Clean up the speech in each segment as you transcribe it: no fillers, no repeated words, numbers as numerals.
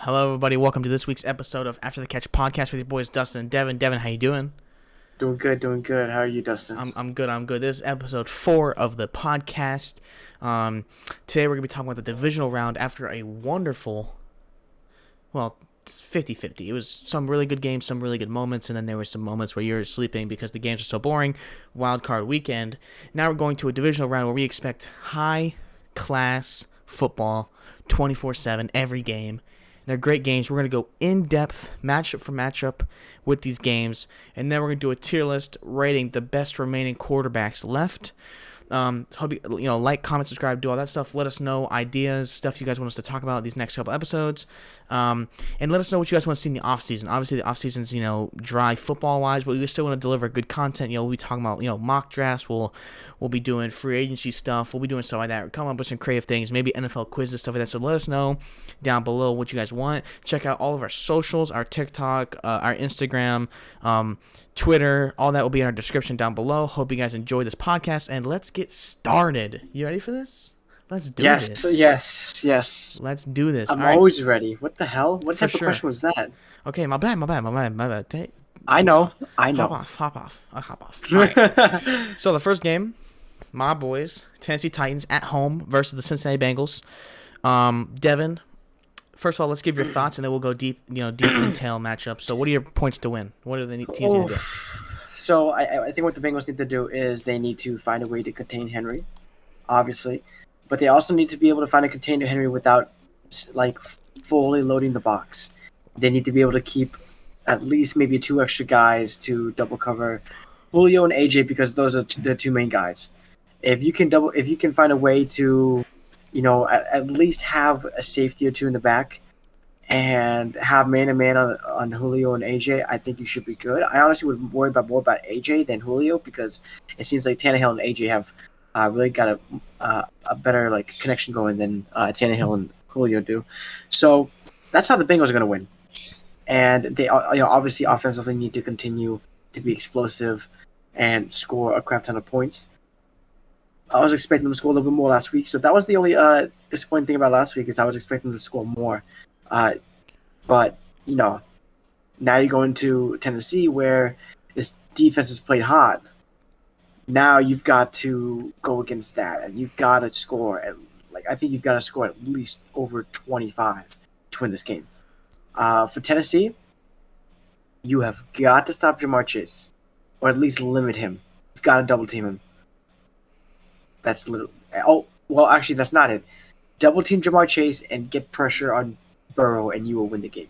Hello, everybody. Welcome to this week's episode of After the Catch podcast with your boys Dustin and Devin. Devin, how you doing? Doing good, doing good. How are you, Dustin? I'm good. I'm good. This is episode 4 of the podcast. Today we're gonna be talking about the divisional round after a wonderful, well, it's 50-50. It was some really good games, some really good moments, and then there were some moments where you're sleeping because the games are so boring. Wild card weekend. Now we're going to a divisional round where we expect high class football, 24/7 every game. They're great games. We're going to go in-depth, matchup for matchup with these games. And then we're going to do a tier list rating the best remaining quarterbacks left. Hope you like, comment, subscribe, do all that stuff. Let us know ideas, stuff you guys want us to talk about these next couple episodes. And let us know what you guys want to see in the offseason. Obviously, the offseason's, dry football-wise, but we still want to deliver good content. We'll be talking about, mock drafts. We'll be doing free agency stuff. We'll be doing stuff like that. Come up with some creative things, maybe NFL quizzes, stuff like that. So let us know down below what you guys want. Check out all of our socials, our TikTok, our Instagram, Twitter, all that will be in our description down below. Hope you guys enjoy this podcast, and let's get started. You ready for this? Let's do this. Yes. Let's do this. I'm always ready. What the hell? What type of question was that? Okay, my bad. Hey, I know. Hop off. I'll hop off. All right. So the first game, my boys, Tennessee Titans at home versus the Cincinnati Bengals. Devin, first of all, let's give your thoughts, and then we'll go deep detail matchups. So what are your points to win? What are the teams going to do? So I think what the Bengals need to do is they need to find a way to contain Henry, obviously. But they also need to be able to find a contain to Henry without, fully loading the box. They need to be able to keep at least maybe 2 extra guys to double cover Julio and AJ, because those are the 2 main guys. If you can find a way to at least have a safety or 2 in the back and have man-to-man on Julio and AJ, I think you should be good. I honestly would worry more about AJ than Julio, because it seems like Tannehill and AJ have really got a better connection going than Tannehill and Julio do. So that's how the Bengals are going to win. And they obviously offensively need to continue to be explosive and score a crap ton of points. I was expecting them to score a little bit more last week, so that was the only disappointing thing about last week, is I was expecting them to score more. But now you go into Tennessee, where this defense is played hot. Now you've got to go against that, and you've got to score. I think you've got to score at least over 25 to win this game. For Tennessee, you have got to stop Jamar Chase, or at least limit him. You've got to double team him. That's actually, that's not it. Double team Jamar Chase and get pressure on Burrow, and you will win the game.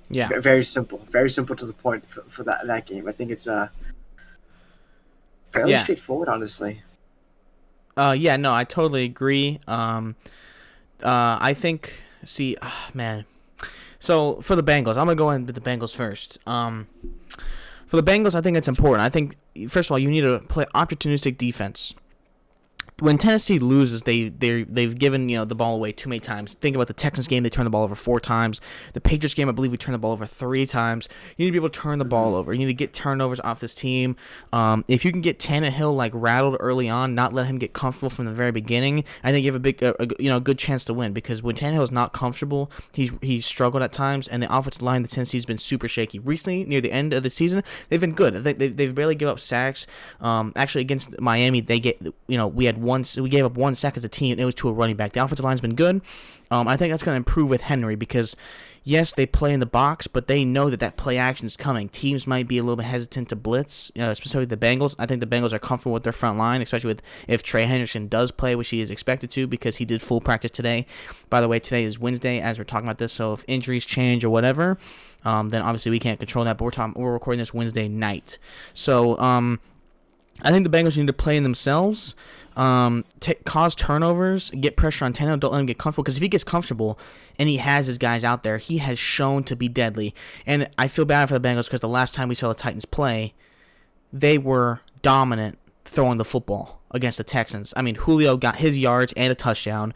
Yeah. Very simple to the point for that game. I think it's fairly straightforward, honestly. No, I totally agree. I think, man. So for the Bengals, I'm gonna go in with the Bengals first. For the Bengals, I think it's important. I think, first of all, you need to play opportunistic defense. When Tennessee loses, they've given the ball away too many times. Think about the Texans game; they turned the ball over 4 times. The Patriots game, I believe we turned the ball over 3 times. You need to be able to turn the ball over. You need to get turnovers off this team. If you can get Tannehill rattled early on, not let him get comfortable from the very beginning, I think you have a good chance to win. Because when Tannehill is not comfortable, he's struggled at times, and the offensive line of Tennessee's been super shaky. Recently, near the end of the season, they've been good. They've barely given up sacks. Actually, against Miami, we gave up 1 sack as a team, and it was to a running back. The offensive line's been good. I think that's going to improve with Henry, because, yes, they play in the box, but they know that play action is coming. Teams might be a little bit hesitant to blitz, specifically the Bengals. I think the Bengals are comfortable with their front line, especially if Trey Henderson does play, which he is expected to, because he did full practice today. By the way, today is Wednesday as we're talking about this, so if injuries change or whatever, then obviously we can't control that, but we're recording this Wednesday night. So I think the Bengals need to play in themselves, cause turnovers, get pressure on Tannehill, don't let him get comfortable, because if he gets comfortable and he has his guys out there, he has shown to be deadly. And I feel bad for the Bengals, because the last time we saw the Titans play, they were dominant throwing the football against the Texans. I mean, Julio got his yards and a touchdown.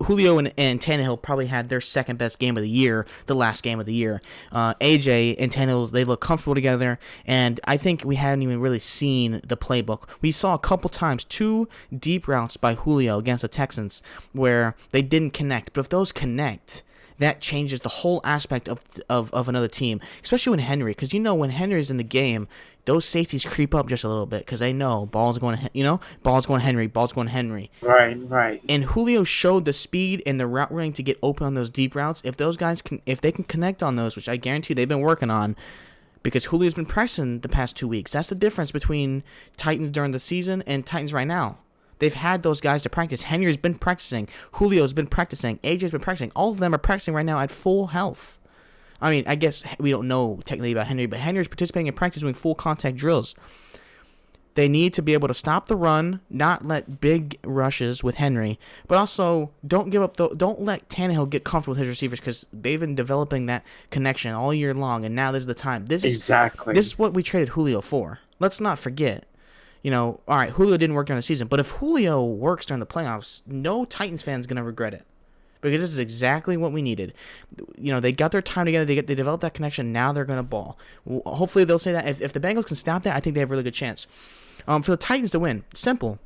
Julio and Tannehill probably had their second best game of the year, the last game of the year. AJ and Tannehill, they look comfortable together, and I think we hadn't even really seen the playbook. We saw a couple times 2 deep routes by Julio against the Texans where they didn't connect, but if those connect, that changes the whole aspect of another team, especially when Henry, because when Henry's in the game, those safeties creep up just a little bit because they know ball's going to Henry. Right. And Julio showed the speed and the route running to get open on those deep routes. If they can connect on those, which I guarantee they've been working on, because Julio's been pressing the past 2 weeks. That's the difference between Titans during the season and Titans right now. They've had those guys to practice. Henry's been practicing. Julio's been practicing. AJ's been practicing. All of them are practicing right now at full health. I mean, I guess we don't know technically about Henry, but Henry's participating in practice doing full contact drills. They need to be able to stop the run, not let big rushes with Henry, but also don't give up. Don't let Tannehill get comfortable with his receivers because they've been developing that connection all year long, and now this is the time. This is what we traded Julio for. Let's not forget. All right, Julio didn't work during the season, but if Julio works during the playoffs, no Titans fan is going to regret it because this is exactly what we needed. They got their time together. They developed that connection. Now they're going to ball. Hopefully they'll say that. If the Bengals can stop that, I think they have a really good chance. For the Titans to win, simple.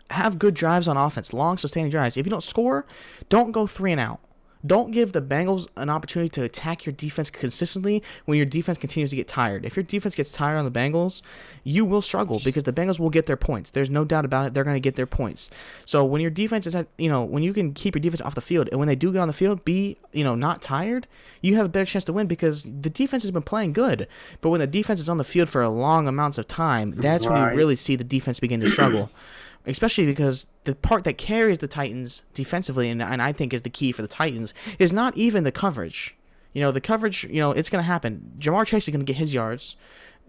Have good drives on offense, long, sustaining drives. If you don't score, don't go 3 and out. Don't give the Bengals an opportunity to attack your defense consistently when your defense continues to get tired. If your defense gets tired on the Bengals, you will struggle because the Bengals will get their points. There's no doubt about it. They're going to get their points. So when your defense is when you can keep your defense off the field, and when they do get on the field, be, not tired, you have a better chance to win because the defense has been playing good. But when the defense is on the field for long amounts of time, that's when you really see the defense begin to struggle. Especially because the part that carries the Titans defensively, and I think is the key for the Titans, is not even the coverage. The coverage, it's going to happen. Jamar Chase is going to get his yards.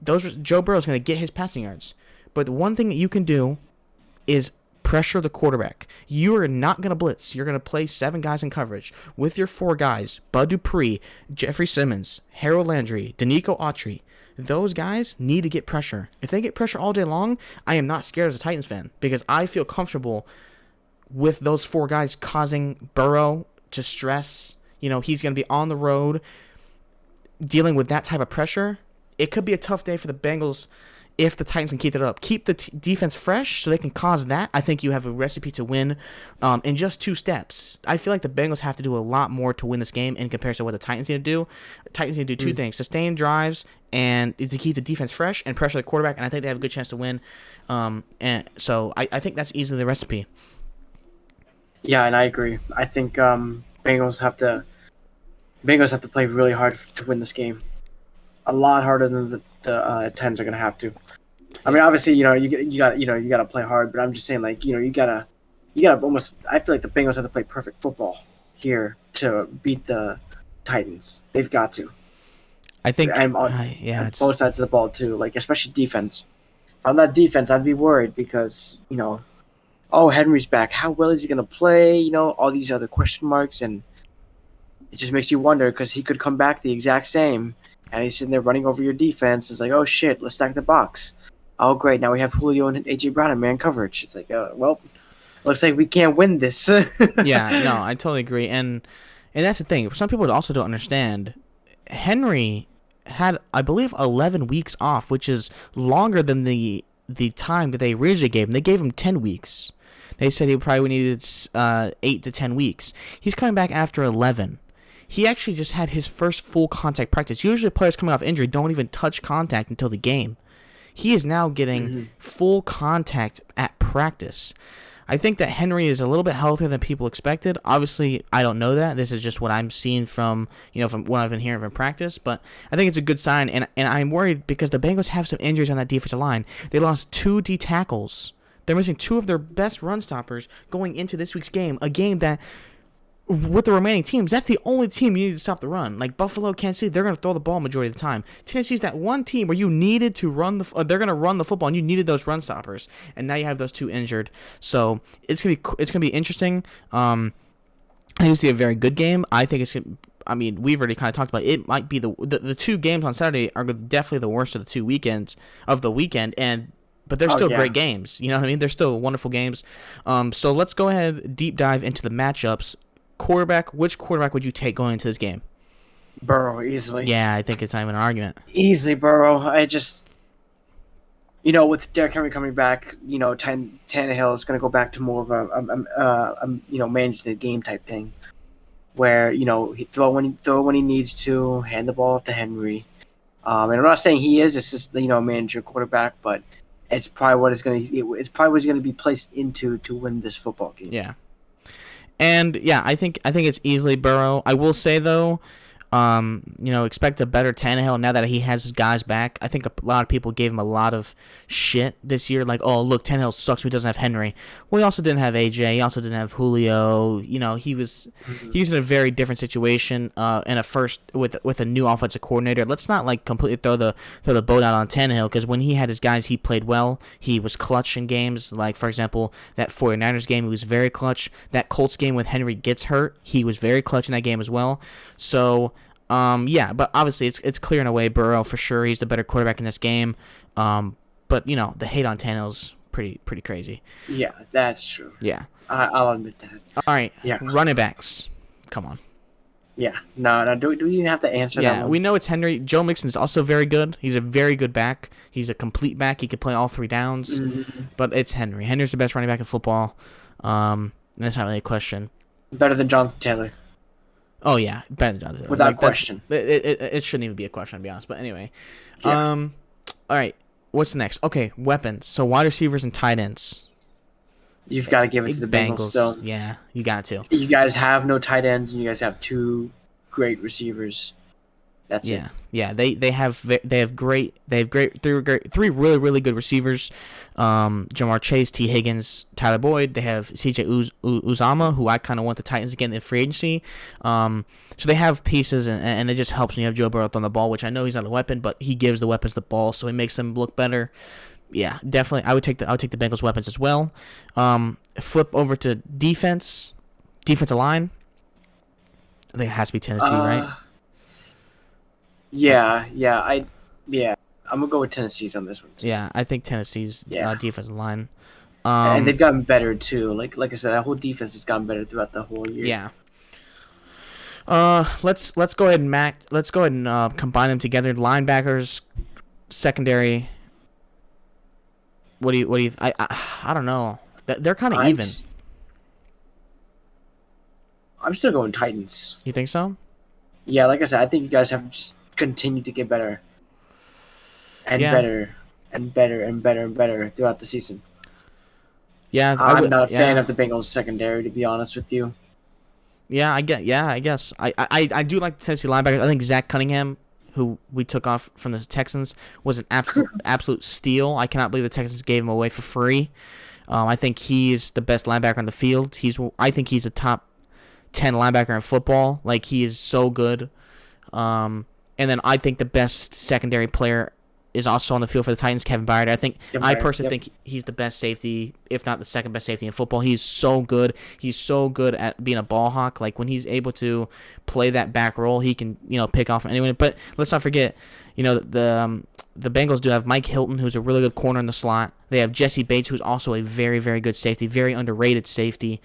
Joe Burrow is going to get his passing yards. But the one thing that you can do is pressure the quarterback. You are not going to blitz. You're going to play 7 guys in coverage with your 4 guys, Bud Dupree, Jeffrey Simmons, Harold Landry, Danico Autry. Those guys need to get pressure. If they get pressure all day long, I am not scared as a Titans fan because I feel comfortable with those 4 guys causing Burrow to stress. He's going to be on the road dealing with that type of pressure. It could be a tough day for the Bengals if the Titans can keep that up. Keep the defense fresh so they can cause that. I think you have a recipe to win in just 2 steps. I feel like the Bengals have to do a lot more to win this game in comparison to what the Titans need to do. The Titans need to do 2 things: sustain drives and to keep the defense fresh and pressure the quarterback, and I think they have a good chance to win. And so I think that's easily the recipe. Yeah, and I agree. I think Bengals have to play really hard to win this game. A lot harder than the Titans are gonna have to. I mean, obviously, you got to play hard, but I'm just saying, you gotta almost. I feel like the Bengals have to play perfect football here to beat the Titans. They've got to. I think. On both sides of the ball too, especially defense. If I'm not defense, I'd be worried because Henry's back. How well is he gonna play? All these other question marks, and it just makes you wonder because he could come back the exact same. And he's sitting there running over your defense. It's like, oh, shit, let's stack the box. Oh, great, now we have Julio and A.J. Brown in man coverage. It's like, well, looks like we can't win this. Yeah, no, I totally agree. And that's the thing. Some people also don't understand. Henry had, I believe, 11 weeks off, which is longer than the time that they originally gave him. They gave him 10 weeks. They said he probably needed 8 to 10 weeks. He's coming back after 11. He actually just had his first full contact practice. Usually players coming off injury don't even touch contact until the game. He is now getting full contact at practice. I think that Henry is a little bit healthier than people expected. Obviously, I don't know that. This is just what I'm seeing from what I've been hearing from practice. But I think it's a good sign, and I'm worried because the Bengals have some injuries on that defensive line. They lost 2 D tackles. They're missing 2 of their best run stoppers going into this week's game, a game that, with the remaining teams, that's the only team you need to stop the run. Like Buffalo, Kansas City, they're going to throw the ball majority of the time. Tennessee's that one team where you needed to run they're going to run the football, and you needed those run stoppers. And now you have those 2 injured. So it's going to be interesting. I think it's a very good game. I think we've already kind of talked about it. It might be the 2 games on Saturday are definitely the worst of the 2 weekends of the weekend, and but they're Oh still yeah. great games. You know what I mean? They're still wonderful games. So let's go ahead, deep dive into the matchups. Quarterback, which quarterback would you take going into this game? Burrow easily. Yeah, I think it's not even an argument. Easily Burrow. With Derrick Henry coming back, Tannehill is going to go back to more of a manage the game type thing, where he throw when he needs to, hand the ball off to Henry. And I'm not saying he is. It's just manager quarterback, but it's probably what it's probably what he's going to be placed into to win this football game. Yeah, and yeah, I think it's easily Burrow. I will say though, expect a better Tannehill now that he has his guys back. I think a lot of people gave him a lot of shit this year, like, oh, look, Tannehill sucks, he doesn't have Henry. Well, he also didn't have AJ, he also didn't have Julio. He was in a very different situation in a first with a new offensive coordinator. Let's not like completely throw the boat out on Tannehill, because when he had his guys, he played well. He was clutch in games, like for example that 49ers game, he was very clutch. That Colts game with Henry gets hurt, he was very clutch in that game as well. So but obviously it's clear in a way Burrow for sure. He's the better quarterback in this game. But the hate on Tannehill's pretty crazy. Yeah, that's true. Yeah. I'll admit that. All right. Yeah. Running backs. Come on. Yeah. No. Do we even have to answer that one? We know it's Henry. Joe Mixon's also very good. He's a very good back. He's a complete back. He could play all three downs. Mm-hmm. But it's Henry. Henry's the best running back in football. That's not really a question. Better than Jonathan Taylor. Oh yeah, better than Jonathan Taylor. Without question. It shouldn't even be a question, to be honest. But anyway, yeah. All right. What's next? Okay, weapons. So wide receivers and tight ends. You've got to give it to the Bengals. So yeah, you got to. You guys have no tight ends, and you guys have two great receivers. That's it. Yeah. They have three really really good receivers. Jamar Chase, T. Higgins, Tyler Boyd. They have C.J. Uzama, who I kind of want the Titans to get in the free agency. So they have pieces, and it just helps when you have Joe Burrow on the ball, which I know he's not a weapon, but he gives the weapons the ball, so he makes them look better. Yeah, definitely. I would take the Bengals weapons as well. Flip over to defensive line. I think it has to be Tennessee, right? Yeah. I'm gonna go with Tennessee's on this one too. Yeah, I think Tennessee's defensive line. And they've gotten better too. Like I said, that whole defense has gotten better throughout the whole year. Yeah. Let's go ahead and combine them together. Linebackers, secondary. What do you? I don't know. They're kind of even. I'm still going Titans. You think so? Yeah, like I said, I think you guys have just continued to get better. And better and better and better and better throughout the season. Yeah, I'm not a fan of the Bengals secondary, to be honest with you. Yeah, I guess. I do like the Tennessee linebackers. I think Zach Cunningham, who we took off from the Texans, was an absolute steal. I cannot believe the Texans gave him away for free. I think he's the best linebacker on the field. I think he's a top 10 linebacker in football. Like, he is so good. And then I think the best secondary player is also on the field for the Titans, Kevin Byard. I personally think he's the best safety, if not the second best safety in football. He's so good. He's so good at being a ball hawk. Like, when he's able to play that back role, he can, pick off anyone. But let's not forget, the Bengals do have Mike Hilton, who's a really good corner in the slot. They have Jesse Bates, who's also a very, very good safety, very underrated safety.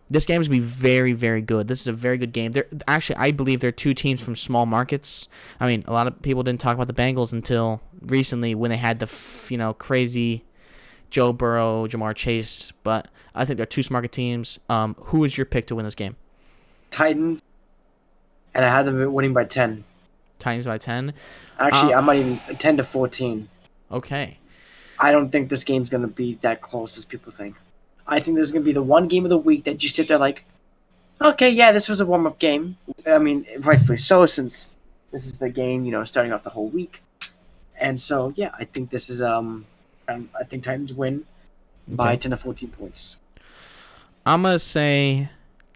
This game is going to be very, very good. This is a very good game. I believe they're two teams from small markets. I mean, a lot of people didn't talk about the Bengals until recently when they had the, crazy Joe Burrow, Jamar Chase. But I think they're two smart teams. Who is your pick to win this game? Titans, and I had them winning by 10. Titans by 10? Actually, I might even 10-14. Okay. I don't think this game's going to be that close as people think. I think this is going to be the one game of the week that you sit there like, okay, yeah, this was a warm-up game. I mean, rightfully so, since this is the game, starting off the whole week. And so, yeah, I think this is, I think Titans win by 10-14 points. I'm going to say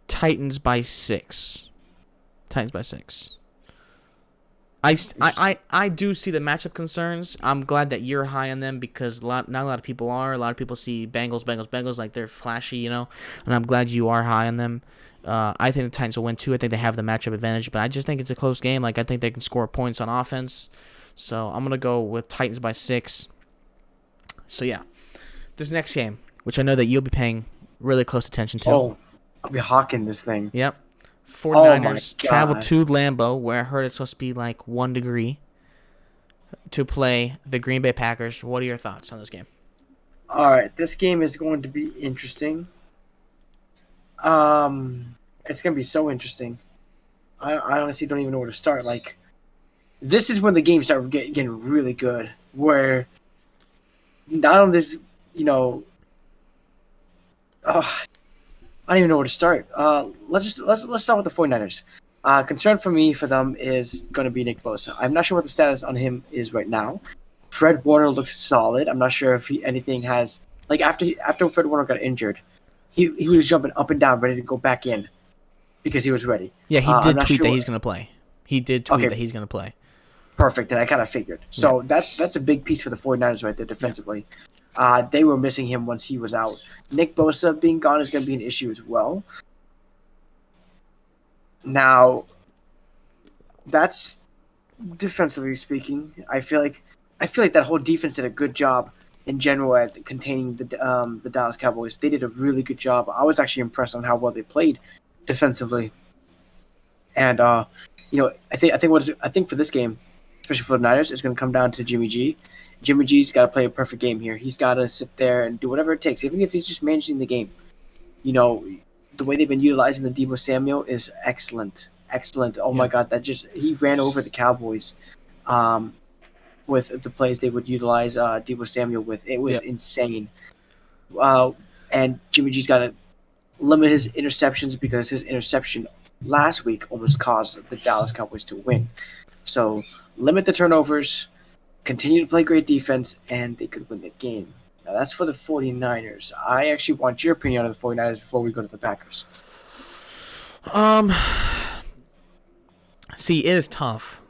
Titans by 6. Titans by 6. I do see the matchup concerns. I'm glad that you're high on them because not a lot of people are. A lot of people see Bengals like they're flashy, and I'm glad you are high on them. I think the Titans will win too. I think they have the matchup advantage, but I just think it's a close game. Like, I think they can score points on offense. So I'm going to go with Titans by 6. So yeah, this next game, which I know that you'll be paying really close attention to. Oh, I'll be hawking this thing. Yep. Oh my 49ers travel God. to Lambeau, where I heard it's supposed to be like 1 degree, to play the Green Bay Packers. What are your thoughts on this game? All right, this game is going to be interesting. It's going to be so interesting. I honestly don't even know where to start. Like, this is when the games start getting really good, where not only this, you know, I don't even know where to start. Let's start with the 49ers. Concern for me for them is going to be Nick Bosa. I'm not sure what the status on him is right now. Fred Warner looks solid. I'm not sure if anything has, like, after Fred Warner got injured, he was jumping up and down, ready to go back in because he was ready. Yeah, he I'm did not tweet sure that he's going to play. He did tweet that he's going to play. Perfect, and I kind of figured. So that's a big piece for the 49ers right there defensively. They were missing him once he was out. Nick Bosa being gone is going to be an issue as well. Now, that's defensively speaking. I feel like that whole defense did a good job in general at containing the Dallas Cowboys. They did a really good job. I was actually impressed on how well they played defensively. And I think for this game, especially for the Niners, it's going to come down to Jimmy G. Jimmy G's got to play a perfect game here. He's got to sit there and do whatever it takes, even if he's just managing the game. You know, the way they've been utilizing the Deebo Samuel is excellent. Excellent. Oh, my God. He ran over the Cowboys with the plays they would utilize Deebo Samuel with. It was insane. And Jimmy G's got to limit his interceptions because his interception last week almost caused the Dallas Cowboys to win. So limit the turnovers, continue to play great defense, and they could win the game. Now, that's for the 49ers. I actually want your opinion on the 49ers before we go to the Packers. See, it is tough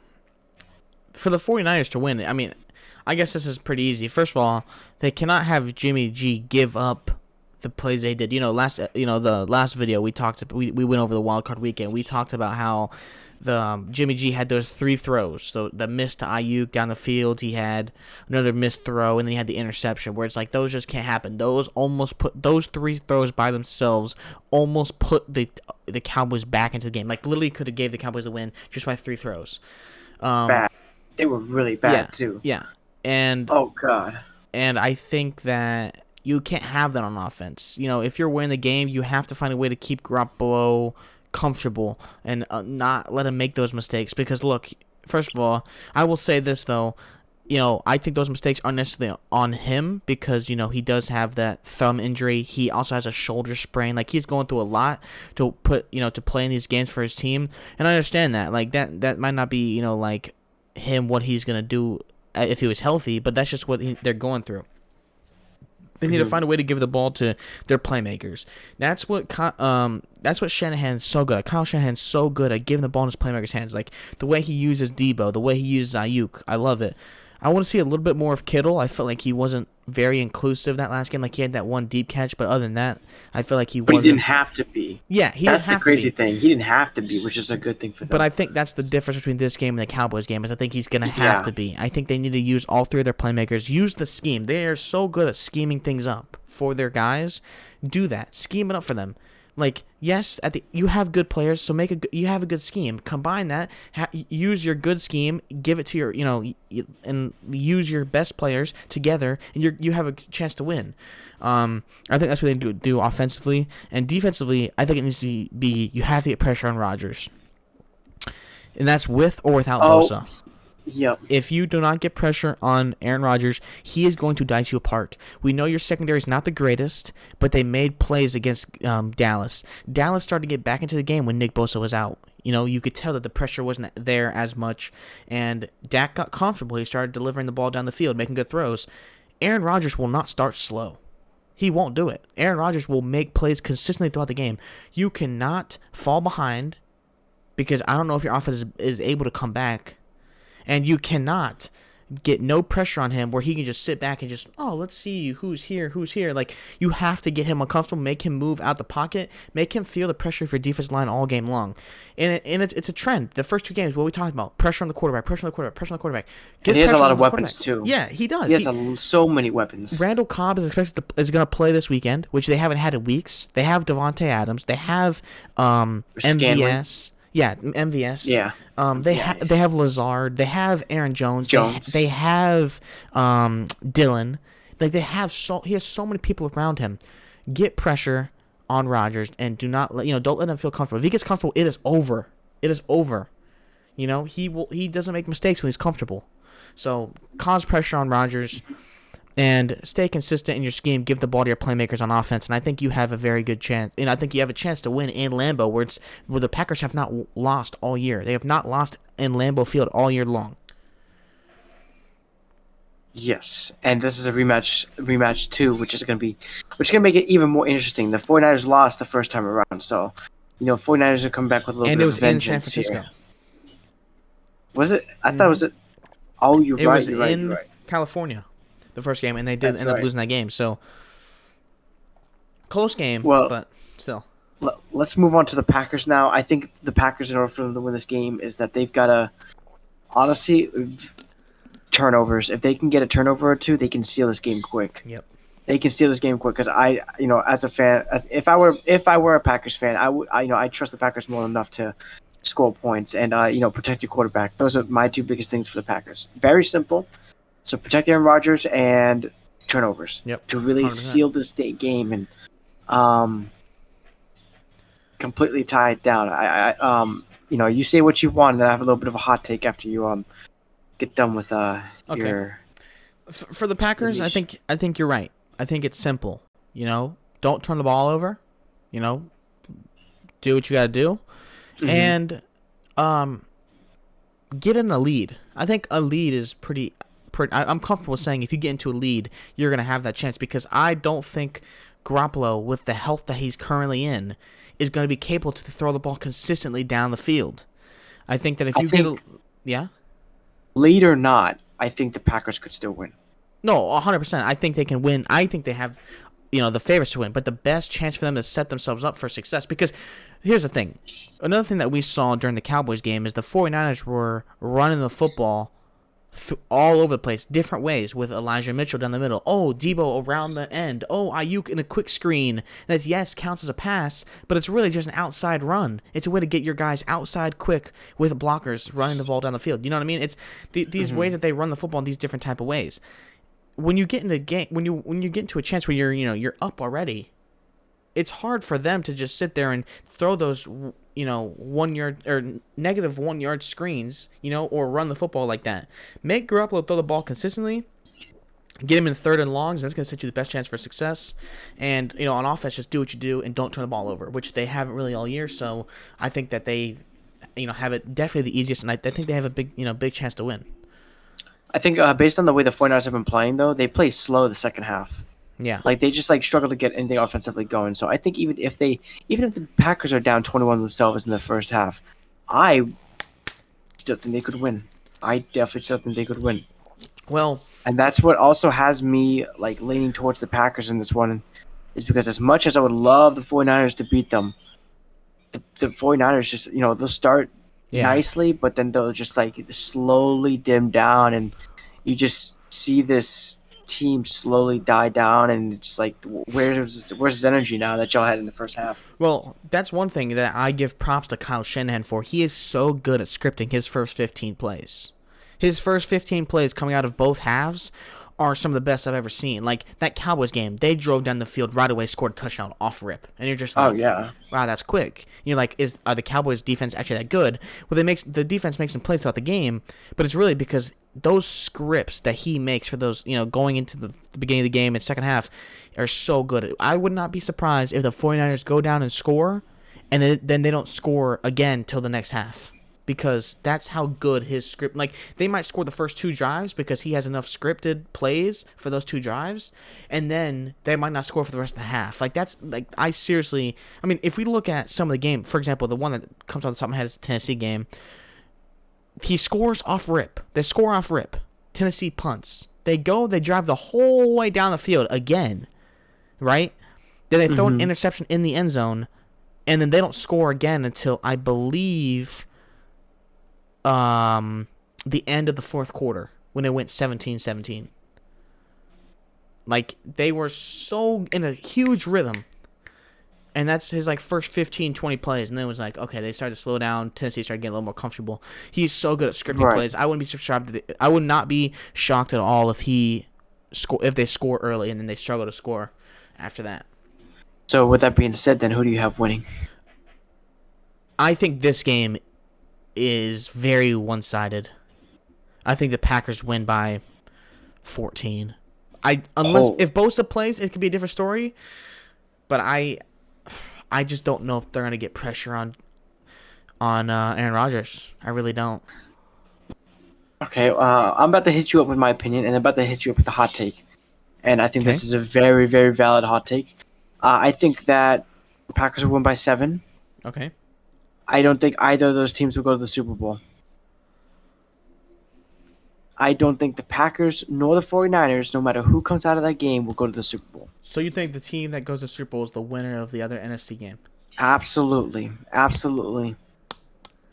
for the 49ers to win. I mean, I guess this is pretty easy. First of all, they cannot have Jimmy G give up the plays they did. The last video we went over the wild card weekend. We talked about how the Jimmy G had those 3 throws. So the miss to Ayuk down the field, he had another missed throw, and then he had the interception. Where it's like those just can't happen. Those 3 throws by themselves almost put the Cowboys back into the game. Like literally could have gave the Cowboys the win just by 3 throws. Bad. They were really bad too. Yeah, and oh God. And I think that you can't have that on offense. You know, if you're winning the game, you have to find a way to keep Garoppolo comfortable and not let him make those mistakes. Because, look, first of all, I will say this, though. You know, I think those mistakes aren't necessarily on him because, you know, he does have that thumb injury. He also has a shoulder sprain. Like, he's going through a lot to play in these games for his team. And I understand that. Like, that might not be, you know, like, him, what he's going to do if he was healthy. But that's just what they're going through. They need to find a way to give the ball to their playmakers. That's what Shanahan's so good at. Kyle Shanahan's so good at giving the ball in his playmakers' hands. Like the way he uses Deebo, the way he uses Ayuk. I love it. I want to see a little bit more of Kittle. I felt like he wasn't very inclusive that last game. Like he had that one deep catch, but other than that, I feel like he wasn't. But he didn't have to be. Yeah, he that's didn't have the crazy to be. thing. He didn't have to be, which is a good thing for them. But I think that's the difference between this game and the Cowboys game. Is I think he's gonna have to be. I think they need to use all 3 of their playmakers. Use the scheme. They are so good at scheming things up for their guys. Do that. Scheme it up for them. Like, yes, you have good players, so you have a good scheme. Combine that, use your good scheme, give it to your, and use your best players together, and you have a chance to win. I think that's what they do offensively. And defensively, I think it needs to be you have to get pressure on Rodgers. And that's with or without Bosa. Yep. If you do not get pressure on Aaron Rodgers, he is going to dice you apart. We know your secondary is not the greatest, but they made plays against Dallas. Dallas started to get back into the game when Nick Bosa was out. You know, you could tell that the pressure wasn't there as much, and Dak got comfortable. He started delivering the ball down the field, making good throws. Aaron Rodgers will not start slow. He won't do it. Aaron Rodgers will make plays consistently throughout the game. You cannot fall behind because I don't know if your offense is able to come back. And you cannot get no pressure on him where he can just sit back and just, oh, let's see who's here. Like, you have to get him uncomfortable, make him move out the pocket, make him feel the pressure of your defensive line all game long. And it's a trend. The first 2 games, what we talked about, pressure on the quarterback. And he has a lot of weapons, too. Yeah, he does. He has so many weapons. Randall Cobb is going to play this weekend, which they haven't had in weeks. They have Devontae Adams. They have MVS. Yeah, MVS. Yeah. They have Lazard. They have Aaron Jones. They have Dylan. Like, he has so many people around him. Get pressure on Rodgers and don't let him feel comfortable. If he gets comfortable, it is over. It is over. He doesn't make mistakes when he's comfortable. So cause pressure on Rodgers and stay consistent in your scheme. Give the ball to your playmakers on offense, and I think you have a very good chance. And I think you have a chance to win in Lambeau, where the Packers have not lost all year. They have not lost in Lambeau Field all year long. Yes, and this is a rematch too, which is going to make it even more interesting. The 49ers lost the first time around, so 49ers are coming back with a little bit of vengeance here. And it was in San Francisco. Was it? I thought it was. Oh, you're right. It was in California, the first game, and they did end up losing that game. So close game, but still. Let's move on to the Packers now. I think the Packers, in order for them to win this game, is that they've got to honestly turnovers. If they can get a turnover or 2, they can steal this game quick. Yep. They can steal this game quick because as a fan, if I were a Packers fan, I trust the Packers more than enough to score points and protect your quarterback. Those are my 2 biggest things for the Packers. Very simple. So protect Aaron Rodgers and turnovers. Yep. To really 100%. seal this state game and completely tie it down. You say what you want, and I have a little bit of a hot take after you get done with your. For the Packers, I think you're right. I think it's simple. Don't turn the ball over. Do what you got to do. Mm-hmm. And get in a lead. I think a lead is pretty. I'm comfortable saying if you get into a lead, you're going to have that chance because I don't think Garoppolo, with the health that he's currently in, is going to be capable to throw the ball consistently down the field. I think that if you get yeah, lead or not, I think the Packers could still win. No, 100%. I think they can win. I think they have, the favorites to win. But the best chance for them to set themselves up for success. Because here's the thing. Another thing that we saw during the Cowboys game is the 49ers were running the football all over the place, different ways, with Elijah Mitchell down the middle. Oh, Debo around the end. Oh, Ayuk in a quick screen. That, yes, counts as a pass, but it's really just an outside run. It's a way to get your guys outside quick with blockers running the ball down the field. You know what I mean? It's these ways that they run the football in these different type of ways. When you get into a game, when you get into a chance where you're up already, it's hard for them to just sit there and throw those 1 yard or negative 1 yard screens, or run the football like that. Make Garoppolo throw the ball consistently. Get him in 3rd and longs. That's going to set you the best chance for success. And on offense, just do what you do and don't turn the ball over, which they haven't really all year. So I think that they, have it definitely the easiest, and I think they have a big chance to win. I think based on the way the 49ers have been playing, though, they play slow the second half. Yeah. Like, they just, struggle to get anything offensively going. So I think even if the Packers are down 21 themselves in the first half, I still think they could win. I definitely still think they could win. Well, and that's what also has me, leaning towards the Packers in this one, is because as much as I would love the 49ers to beat them, the 49ers just, they'll start nicely, but then they'll just, slowly dim down, and you just see this team slowly die down, and it's where's his energy now that y'all had in the first half? Well, that's one thing that I give props to Kyle Shanahan for. He is so good at scripting his first 15 plays. His first 15 plays coming out of both halves are some of the best I've ever seen. Like that Cowboys game, they drove down the field right away, scored a touchdown off rip, and you're just like, oh yeah, wow, that's quick. And you're like, are the Cowboys defense actually that good? Well, the defense makes some plays throughout the game, but it's really because those scripts that he makes for those, going into the beginning of the game and second half are so good. I would not be surprised if the 49ers go down and score, and then they don't score again till the next half. Because that's how good his script... they might score the first 2 drives because he has enough scripted plays for those 2 drives, and then they might not score for the rest of the half. I seriously... I mean, if we look at some of the game, for example, the one that comes off the top of my head is the Tennessee game, he scores off rip. They score off rip. Tennessee punts. They drive the whole way down the field again, right? Then they throw an interception in the end zone, and then they don't score again until, I believe, the end of the fourth quarter when it went 17-17. Like, they were so in a huge rhythm. And that's his, like, first 15, 20 plays. And then it was like, okay, they started to slow down. Tennessee started getting a little more comfortable. He's so good at scripting plays. I would not be shocked at all if they score early and then they struggle to score after that. So with that being said, then who do you have winning? I think this game is very one-sided. I think the Packers win by 14. If Bosa plays, it could be a different story. But I just don't know if they're gonna get pressure on Aaron Rodgers. I really don't. Okay, I'm about to hit you up with my opinion, and I'm about to hit you up with a hot take. And I think this is a very, very valid hot take. I think that the Packers will win by 7. Okay. I don't think either of those teams will go to the Super Bowl. I don't think the Packers nor the 49ers, no matter who comes out of that game, will go to the Super Bowl. So you think the team that goes to the Super Bowl is the winner of the other NFC game? Absolutely. Absolutely.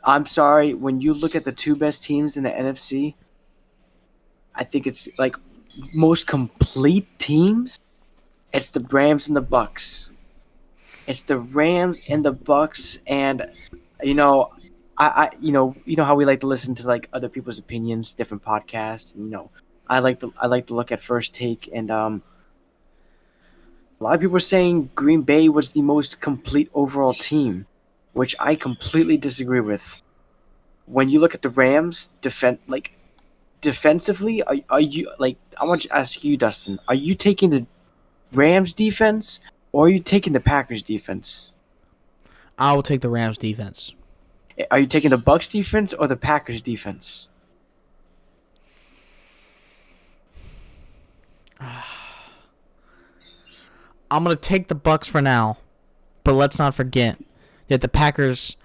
I'm sorry. When you look at the two best teams in the NFC, I think it's like most complete teams. It's the Rams and the Bucs. It's the Rams and the Bucs, and you know how we like to listen to like other people's opinions, different podcasts, and I like to look at First Take, and a lot of people are saying Green Bay was the most complete overall team, which I completely disagree with. When you look at the Rams defensively, are you like, I want to ask you, Dustin, are you taking the Rams defense or are you taking the Packers defense? I will take the Rams defense. Are you taking the Bucs defense or the Packers defense? I'm going to take the Bucs for now, but let's not forget that the Packers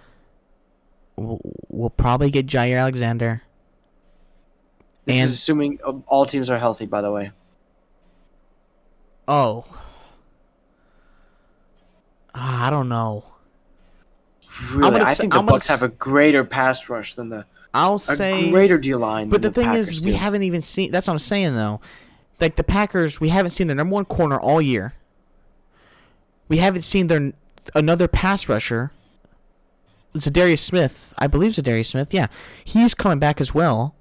will probably get Jair Alexander. This is assuming all teams are healthy, by the way. Oh. I don't know. Really, I think the Bucs have a greater pass rush than a greater D-line. But the thing is, we haven't even seen. That's what I'm saying, though. Like the Packers, we haven't seen their number one corner all year. We haven't seen another pass rusher. Zadarius Smith, I believe Zadarius Smith. Yeah, he's coming back as well.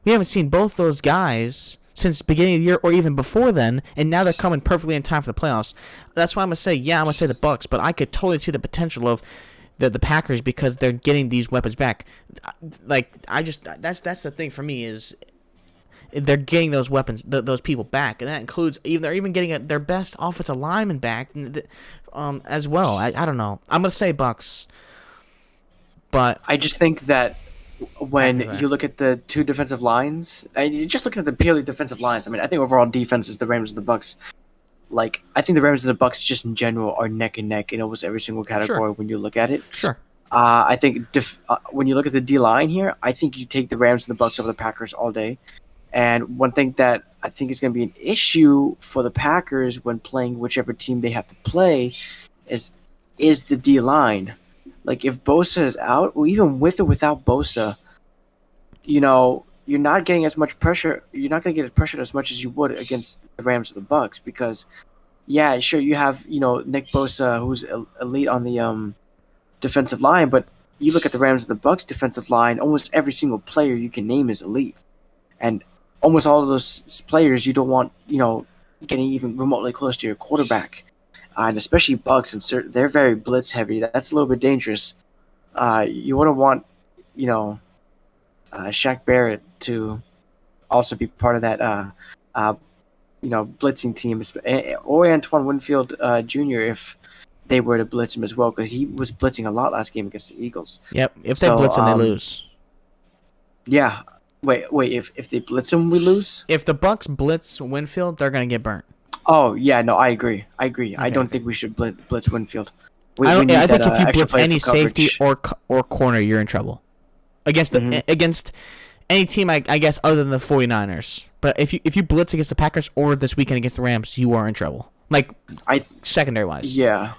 We haven't seen both those guys since the beginning of the year or even before then, and now they're coming perfectly in time for the playoffs. That's why I'm gonna say the Bucs, but I could totally see the potential of the Packers because they're getting these weapons back. Like that's the thing for me is they're getting those weapons, those people back, and that includes they're even getting their best offensive lineman back, as well. I don't know. I'm gonna say Bucs, but I just think that when you look at the two defensive lines, and you just look at the purely defensive lines. I mean, I think overall defense is the Rams and the Bucs. Like, I think the Rams and the Bucs just in general are neck and neck in almost every single category when you look at it. Sure. I think when you look at the D-line here, I think you take the Rams and the Bucs over the Packers all day. And one thing that I think is going to be an issue for the Packers when playing whichever team they have to play is the D-line. Like, if Bosa is out, or even with or without Bosa, you're not getting as much pressure. You're not going to get pressured as much as you would against the Rams or the Bucs because, yeah, sure, you have, Nick Bosa, who's elite on the defensive line, but you look at the Rams and the Bucs defensive line, almost every single player you can name is elite. And almost all of those players you don't want, getting even remotely close to your quarterback. And especially Bucs, and they're very blitz heavy. That's a little bit dangerous. You wouldn't want, Shaq Barrett to also be part of that, blitzing team, or Antoine Winfield Jr. if they were to blitz him as well, because he was blitzing a lot last game against the Eagles. Yep, if they blitz him, they lose. Yeah. Wait. If they blitz him, we lose? If the Bucs blitz Winfield, they're going to get burnt. Oh, yeah, no, I agree. Okay. I don't think we should blitz Winfield. I think if you blitz any safety or corner, you're in trouble. Against any team, I guess, other than the 49ers. But if you blitz against the Packers or this weekend against the Rams, you are in trouble. Like, secondary wise. Yeah.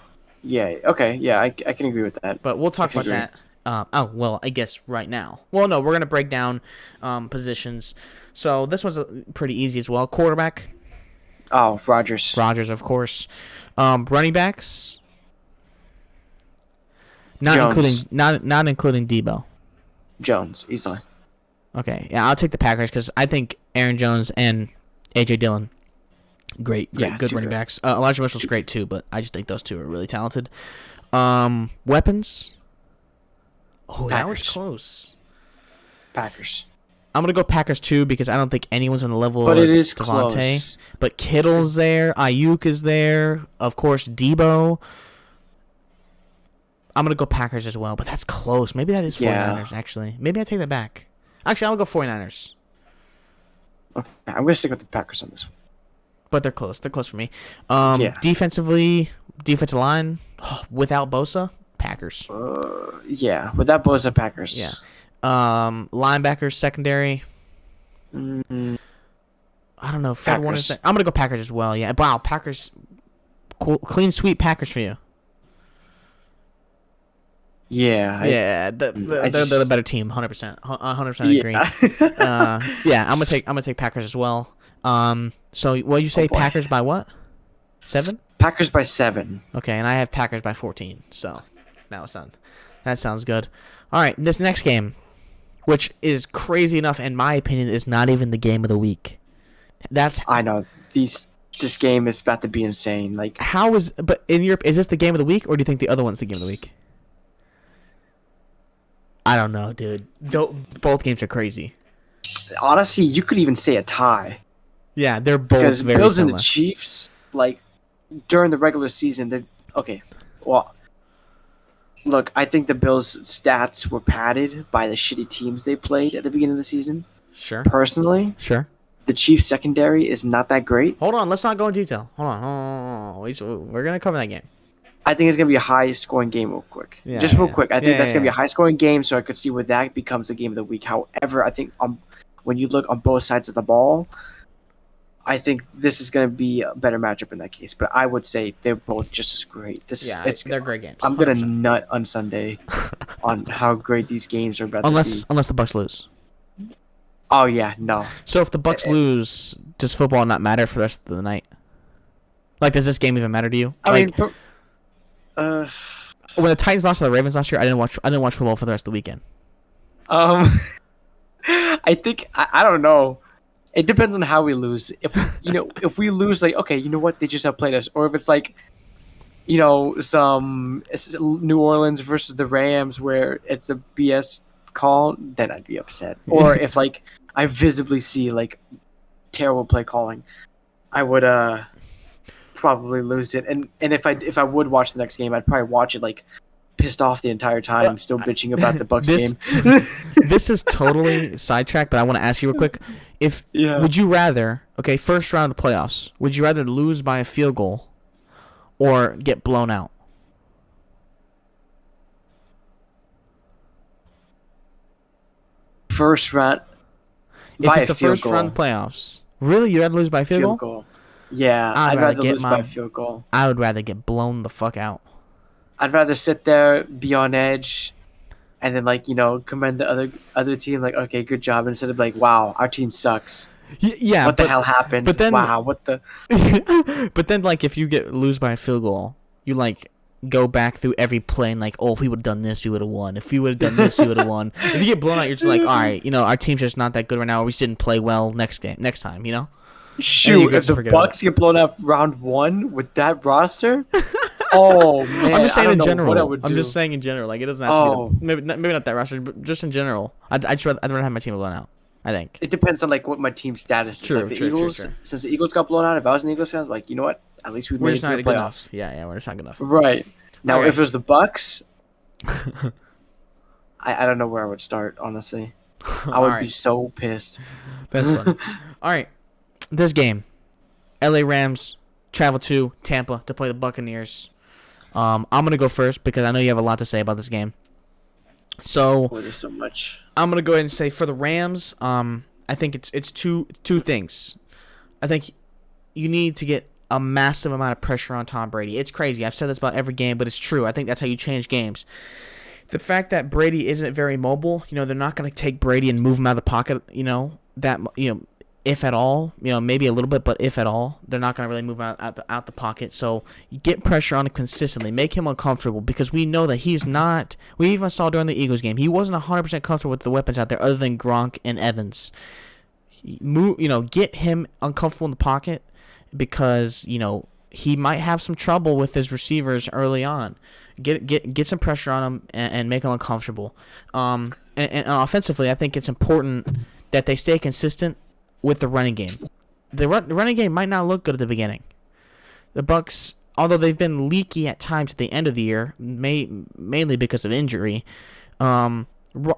Okay. Yeah, I can agree with that. But we'll talk about that. I guess right now. Well, no, we're gonna break down positions. So this one's pretty easy as well. Quarterback. Oh, Rodgers. Rodgers, of course. Running backs. Not Jones. including Debo. Jones, easily. Okay, yeah, I'll take the Packers because I think Aaron Jones and A.J. Dillon, good running backs. Elijah Mitchell's great too, but I just think those two are really talented. Weapons. Oh, that was close. Packers. I'm gonna go Packers too because I don't think anyone's on the level but of it is Devontae. close. But Kittle's there, Ayuk is there, of course Debo. I'm gonna go Packers as well, but that's close. Maybe that is 49ers actually. Maybe I take that back. Actually, I'm gonna go 49ers. Okay, I'm gonna stick with the Packers on this one. But they're close. They're close for me. Defensively, defensive line without Bosa, Packers. Without Bosa, Packers. Yeah. Linebackers, secondary. I don't know. Fred Warner's there. I'm gonna go Packers as well. Yeah. Wow, Packers. Cool, clean sweep Packers for you. Yeah. They're the better team. 100%. 100% agree. I'm gonna take Packers as well. So what you say? Packers by what? 7? Packers by 7. Okay, and I have Packers by 14. So that sounds good. All right, this next game, which is crazy enough, in my opinion, is not even the game of the week. I know this game is about to be insane. Like, but in Europe, is this the game of the week, or do you think the other one's the game of the week? I don't know, dude. Both games are crazy. Honestly, you could even say a tie. Yeah, they're both because very Bills similar. And the Chiefs, like during the regular season, they're okay. Well, look, I think the Bills' stats were padded by the shitty teams they played at the beginning of the season. Sure. Personally, sure. The Chiefs' secondary is not that great. Hold on, let's not go in detail. Hold on. We're gonna cover that game. I think it's going to be a high-scoring game real quick. Real quick. I think that's going to be a high-scoring game, so I could see where that becomes the game of the week. However, I think when you look on both sides of the ball, I think this is going to be a better matchup in that case. But I would say they're both just as great. They're great games. I'm going to nut on Sunday on how great these games are about to be. Unless the Bucs lose. Oh, yeah, no. So if the Bucs lose, does football not matter for the rest of the night? Like, does this game even matter to you? When the Titans lost to the Ravens last year, I didn't watch football for the rest of the weekend. I think I don't know. It depends on how we lose. If we lose, like, okay, you know what, they just outplayed us, or if it's like, some New Orleans versus the Rams where it's a BS call, then I'd be upset. Or if like I visibly see like terrible play calling, I would probably lose it. And if I would watch the next game, I'd probably watch it like pissed off the entire time, still bitching about the Bucs game. This is totally sidetracked, but I want to ask you real quick. Would you rather, first round of the playoffs, would you rather lose by a field goal or get blown out? First round. If it's the first round of playoffs, really, you'd rather lose by a field goal? Yeah, I'd rather lose by a field goal. I would rather get blown the fuck out. I'd rather sit there, be on edge, and then commend the other team, like, okay, good job, instead of like, wow, our team sucks. Yeah. What the hell happened? But then, wow, what the? But then, if you lose by a field goal, you go back through every play and if we would have done this, we would have won. If we would have done this, we would have won. If you get blown out, you're just like, all right, our team's just not that good right now, or we just didn't play well next time, Shoot, if the Bucs get blown out round 1 with that roster, oh man! I'm just saying in general. What I would do. I'm just saying in general. It doesn't have to be maybe not that roster, but just in general. I'd rather have my team blown out. I think it depends on what my team status is. True, the Eagles, since the Eagles got blown out, if I was an Eagles fan, you know what? At least we made it to the playoffs. Yeah, we're just not good enough. Right now, if it was the Bucs, I don't know where I would start. Honestly, I would be so pissed. That's fun. All right. This game, LA Rams travel to Tampa to play the Buccaneers. I'm going to go first because I know you have a lot to say about this game. So Boy, there's so much. I'm gonna go ahead and say for the Rams, I think it's two things. I think you need to get a massive amount of pressure on Tom Brady. It's crazy. I've said this about every game, but it's true. I think that's how you change games. The fact that Brady isn't very mobile, they're not going to take Brady and move him out of the pocket, if at all, maybe a little bit, but if at all, they're not going to really move him out the pocket. So you get pressure on him consistently, make him uncomfortable, because we know that he's not. We even saw during the Eagles game, he wasn't 100% comfortable with the weapons out there other than Gronk and Evans. Get him uncomfortable in the pocket, because he might have some trouble with his receivers early on. Get some pressure on him and make him uncomfortable. And offensively, I think it's important that they stay consistent with the running game. The running game might not look good at the beginning. The Bucs, although they've been leaky at times at the end of the year, mainly because of injury,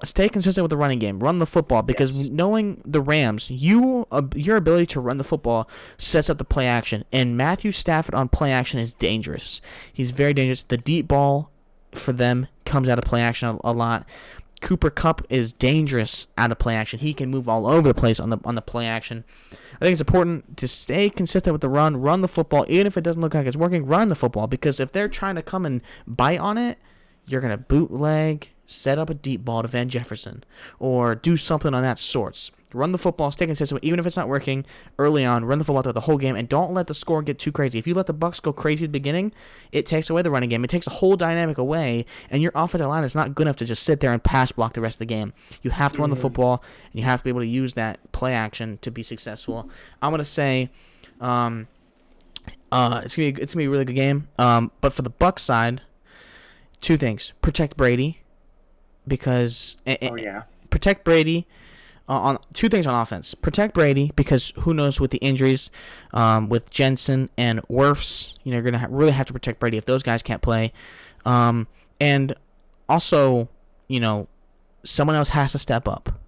stay consistent with the running game. Run the football, because knowing the Rams, your ability to run the football sets up the play action. And Matthew Stafford on play action is dangerous. He's very dangerous. The deep ball for them comes out of play action a lot. Cooper Kupp is dangerous out of play action. He can move all over the place on the play action. I think it's important to stay consistent with the run the football, even if it doesn't look like it's working. Run the football, because if they're trying to come and bite on it, you're gonna bootleg, set up a deep ball to Van Jefferson, or do something on that sorts. Run the football, stay consistent, even if it's not working early on. Run the football throughout the whole game, and don't let the score get too crazy. If you let the Bucs go crazy at the beginning, it takes away the running game. It takes a whole dynamic away, and your offensive line is not good enough to just sit there and pass block the rest of the game. You have to run the football, and you have to be able to use that play action to be successful. I'm gonna say, it's gonna be a really good game. But for the Bucs side, two things: protect Brady, because protect Brady. On two things on offense. Protect Brady, because who knows with the injuries, with Jensen and Wirfs, you're going to really have to protect Brady if those guys can't play. And also, someone else has to step up.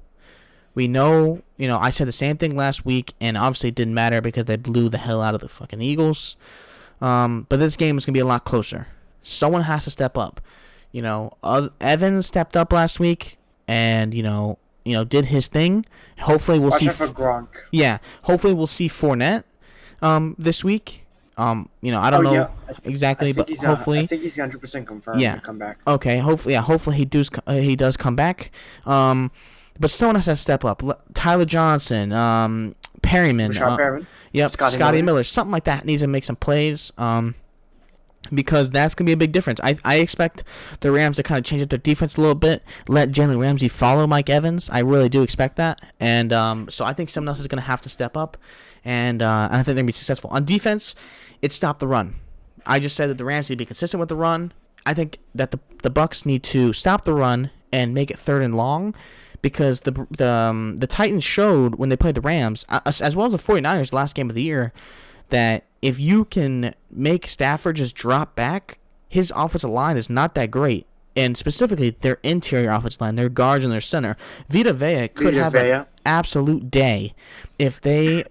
We know, I said the same thing last week, and obviously it didn't matter because they blew the hell out of the fucking Eagles. But this game is going to be a lot closer. Someone has to step up. Evans stepped up last week, and, did his thing. Hopefully we'll see. Watch out for Gronk. Yeah, hopefully we'll see Fournette this week. I don't know exactly, but hopefully. I think he's 100% confirmed to come back. Okay, hopefully he does come back. But someone has to step up. Tyler Johnson, Perryman, Rashad Perryman. Yep, Scotty Miller, something like that needs to make some plays. Because that's going to be a big difference. I expect the Rams to kind of change up their defense a little bit, let Jalen Ramsey follow Mike Evans. I really do expect that. And so I think someone else is going to have to step up, and I think they're going to be successful. On defense, it's stop the run. I just said that the Rams need to be consistent with the run. I think that the Bucs need to stop the run and make it 3rd and long, because the Titans showed when they played the Rams, as well as the 49ers last game of the year, that if you can make Stafford just drop back, his offensive line is not that great. And specifically, their interior offensive line, their guards and their center. Vita Vea could have an absolute day if they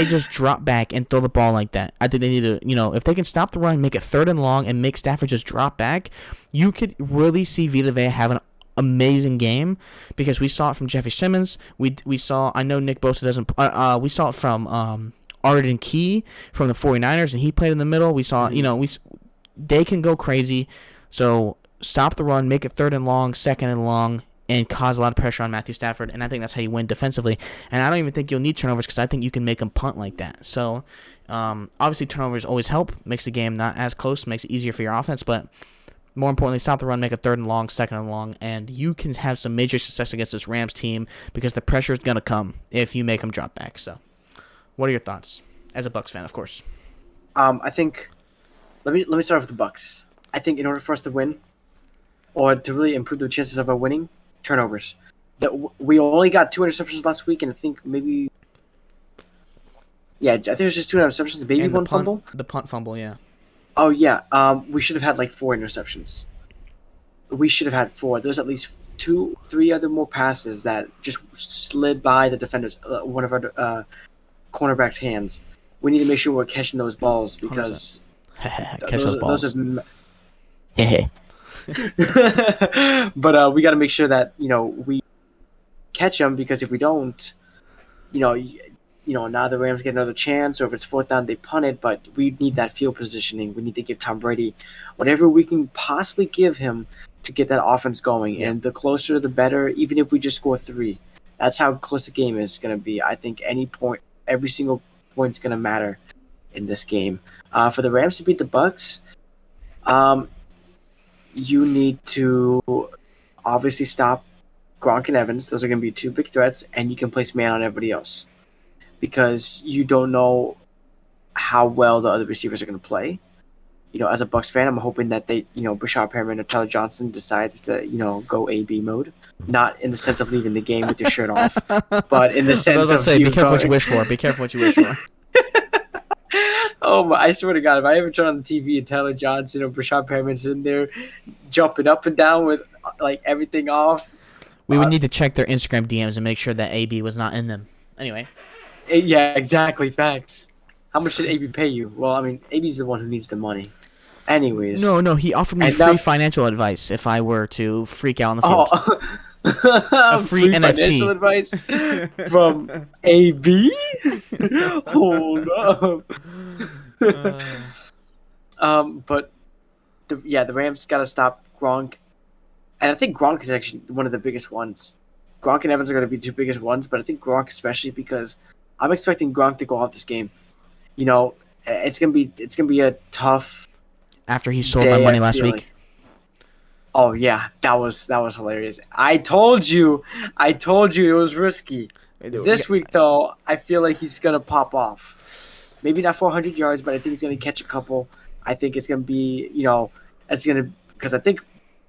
just drop back and throw the ball like that. I think they need to, if they can stop the run, make it 3rd and long, and make Stafford just drop back, you could really see Vita Vea have an amazing game, because we saw it from Jeffrey Simmons. We saw, I know Nick Bosa doesn't, we saw it from Arden Key from the 49ers, and he played in the middle. We saw, they can go crazy. So stop the run, make it 3rd and long, 2nd and long, and cause a lot of pressure on Matthew Stafford. And I think that's how you win defensively. And I don't even think you'll need turnovers, because I think you can make them punt like that. So obviously turnovers always help, makes the game not as close, makes it easier for your offense. But more importantly, stop the run, make it 3rd and long, 2nd and long, and you can have some major success against this Rams team, because the pressure is going to come if you make them drop back. So what are your thoughts as a Bucs fan, of course? I think let me start with the Bucs. I think in order for us to win, or to really improve the chances of our winning, turnovers. We only got 2 interceptions last week, and I think maybe, I think it was just 2 interceptions, maybe one fumble. The punt fumble, yeah. Oh yeah, we should have had like 4 interceptions. We should have had 4. There's at least 2-3 other more passes that just slid by the defenders, one of our cornerbacks' hands. We need to make sure we're catching those balls, because catch those balls. But we got to make sure that we catch them, because if we don't, you know, now the Rams get another chance, or if it's fourth down, they punt it. But we need that field positioning. We need to give Tom Brady whatever we can possibly give him to get that offense going. Yeah. And the closer, the better. Even if we just score 3, that's how close the game is going to be. I think every single point is going to matter in this game. For the Rams to beat the Bucs, you need to obviously stop Gronk and Evans. Those are going to be 2 big threats, and you can place man on everybody else, because you don't know how well the other receivers are going to play. As a Bucs fan, I'm hoping that they, Brashad Perriman or Tyler Johnson decides to, go AB mode. Not in the sense of leaving the game with your shirt off, but in the sense of be careful what you wish for. Be careful what you wish for. Oh my! I swear to God, if I ever turn on the TV and Tyler Johnson or Brashad Perriman's in there, jumping up and down with like everything off, we would need to check their Instagram DMs and make sure that AB was not in them. Anyway. Yeah, exactly. Facts. How much did AB pay you? Well, I mean, AB's the one who needs the money. Anyways. No, he offered me free financial advice if I were to freak out on the field. A free NFT. Financial advice from AB? Hold up. But the Rams got to stop Gronk. And I think Gronk is actually one of the biggest ones. Gronk and Evans are going to be 2 biggest ones, but I think Gronk especially, because I'm expecting Gronk to go off this game. It's gonna be a tough. After he sold my money last week. Oh yeah, that was hilarious. I told you it was risky. This week though, I feel like he's gonna pop off. Maybe not 400 yards, but I think he's gonna catch a couple. I think it's gonna be because I think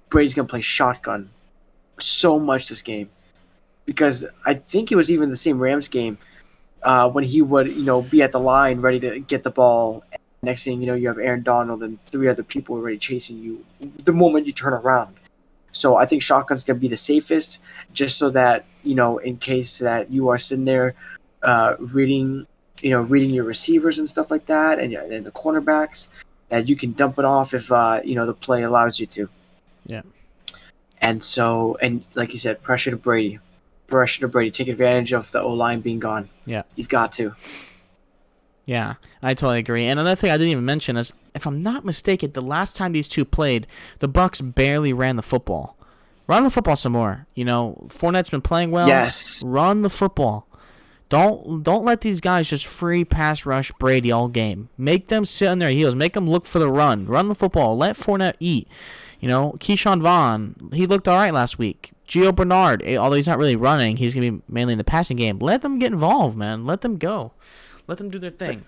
Brady's gonna play shotgun so much this game, because I think it was even the same Rams game. When he would, be at the line ready to get the ball. Next thing you know, you have Aaron Donald and 3 other people already chasing you the moment you turn around. So I think shotgun's going to be the safest, just so that, in case that you are sitting there reading your receivers and stuff like that, and the cornerbacks, that you can dump it off if, the play allows you to. Yeah. And so, and like you said, pressure to Brady. Take advantage of the O-line being gone. Yeah. You've got to. Yeah, I totally agree. And another thing I didn't even mention is, if I'm not mistaken, the last time these two played, the Bucs barely ran the football. Run the football some more. Fournette's been playing well. Yes. Run the football. Don't let these guys just free pass rush Brady all game. Make them sit on their heels. Make them look for the run. Run the football. Let Fournette eat. Keyshawn Vaughn, he looked all right last week. Gio Bernard, although he's not really running, he's going to be mainly in the passing game. Let them get involved, man. Let them go. Let them do their thing.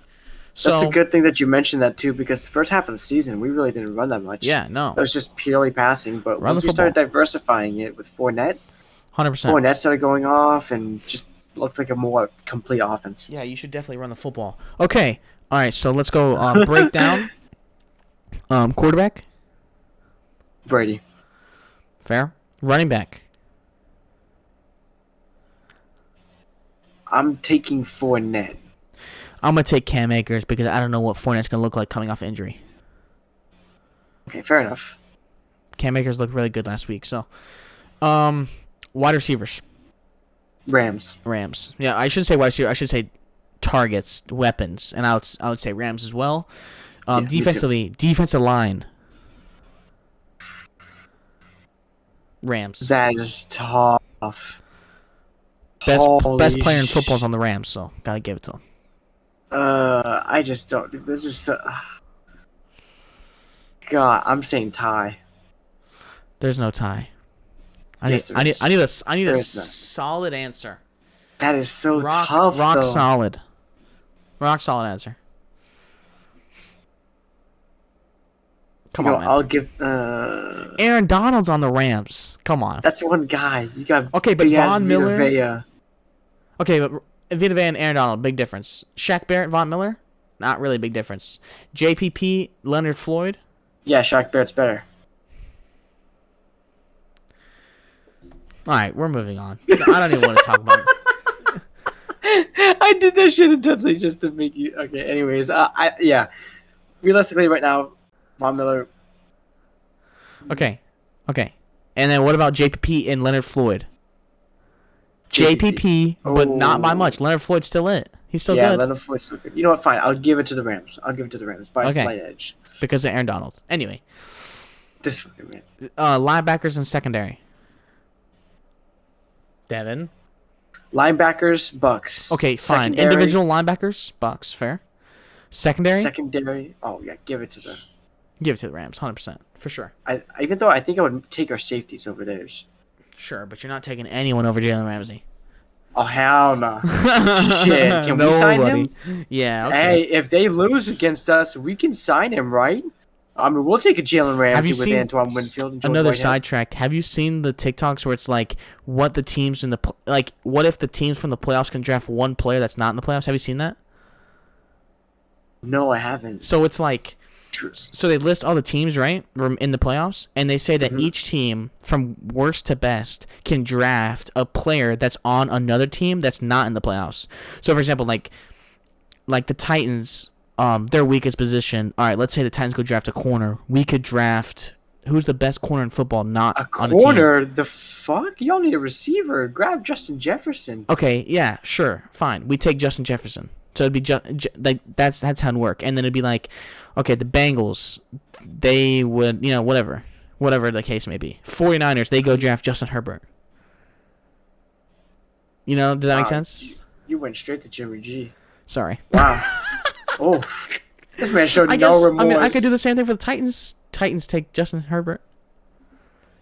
That's a good thing that you mentioned that too, because the first half of the season we really didn't run that much. Yeah, no. It was just purely passing. But once we started diversifying it with Fournette, 100%. Fournette started going off and just looked like a more complete offense. Yeah, you should definitely run the football. Okay, all right. So let's go break down. Quarterback. Brady. Fair. Running back. I'm taking Fournette. I'm going to take Cam Akers because I don't know what Fournette's going to look like coming off injury. Okay, fair enough. Cam Akers looked really good last week. So, wide receivers. Rams. Yeah, I shouldn't say wide receiver. I should say targets, weapons. And I would say Rams as well. Defensive line. Rams. That is tough. Best player in football is on the Rams, so got to give it to him. I just don't. This is so. God, I'm saying tie. There's no tie. I need a solid answer. That is so tough. Rock solid answer. Come on, man. I'll give. Aaron Donald's on the Rams. Come on. That's one guy. You got. Okay, but Von Miller. Villa. Okay, but Vita Vea and Aaron Donald, big difference. Shaq Barrett, Von Miller, not really big difference. JPP, Leonard Floyd. Yeah, Shaq Barrett's better. All right, we're moving on. I don't even want to talk about it. I did that shit intentionally just to make you. Okay, anyways, yeah. Realistically, right now, Von Miller. Okay, Okay. And then what about JPP and Leonard Floyd? JPP, but not by much. Leonard Floyd's still it. He's still good. Leonard Floyd's still good. You know what? Fine. I'll give it to the Rams. By a slight edge. Because of Aaron Donald. Anyway. This fucking man. Linebackers and secondary. Devin. Linebackers, Bucs. Okay, fine. Secondary, Individual linebackers, Bucs. Fair. Secondary. Oh yeah, give it to the Rams, 100% for sure. Even though I think I would take our safeties over theirs. Sure, but you're not taking anyone over Jalen Ramsey. Oh hell no! Shit, can we sign him? Yeah. Okay. Hey, if they lose against us, we can sign him, right? I mean, we'll take a Jalen Ramsey with Antoine Winfield. And another sidetrack. Have you seen the TikToks where it's like, what the teams what if the teams from the playoffs can draft one player that's not in the playoffs? Have you seen that? No, I haven't. So it's like, so they list all the teams, right, in the playoffs, and they say that each team, from worst to best, can draft a player that's on another team that's not in the playoffs. So, for example, like the Titans, their weakest position. All right, let's say the Titans go draft a corner. We could draft who's the best corner in football, not on a team. The fuck? Y'all need a receiver. Grab Justin Jefferson. Okay, yeah, sure, fine. We take Justin Jefferson. So it'd be like that's how it'd work, and then it'd be like, okay, the Bengals, they would, whatever the case may be. 49ers, they go draft Justin Herbert. Does that make sense? You went straight to Jimmy G. Sorry. Wow. Oh, this man showed no remorse. I mean, I could do the same thing for the Titans. Titans take Justin Herbert.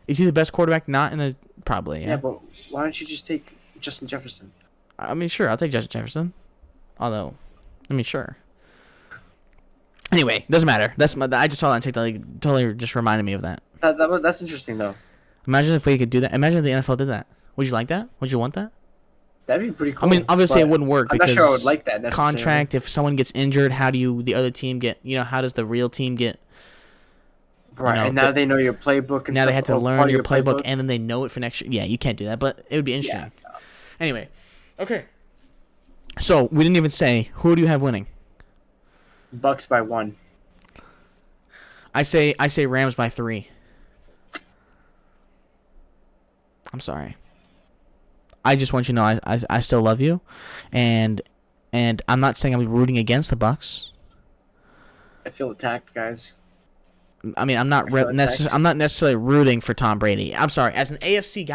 Is he the best quarterback? Not in the probably. Yeah, but why don't you just take Justin Jefferson? I mean, sure, I'll take Justin Jefferson. Although, I mean, sure. Anyway, doesn't matter. I just saw that on TikTok. Totally just reminded me of that. That's interesting, though. Imagine if we could do that. Imagine if the NFL did that. Would you like that? Would you want that? That'd be pretty cool. I mean, obviously it wouldn't work because I'm not sure I would like that necessarily. Contract. If someone gets injured, how do the other team get? How does the real team get? Right, and now they know your playbook. And now stuff, they have to learn your playbook, and then they know it for next year. Yeah, you can't do that, but it would be interesting. Yeah. Anyway, okay. So we didn't even say who do you have winning? Bucs by 1. I say Rams by 3. I'm sorry. I just want you to know I still love you, and I'm not saying I'm rooting against the Bucs. I feel attacked, guys. I mean, I'm not necessarily rooting for Tom Brady. I'm sorry. As an AFC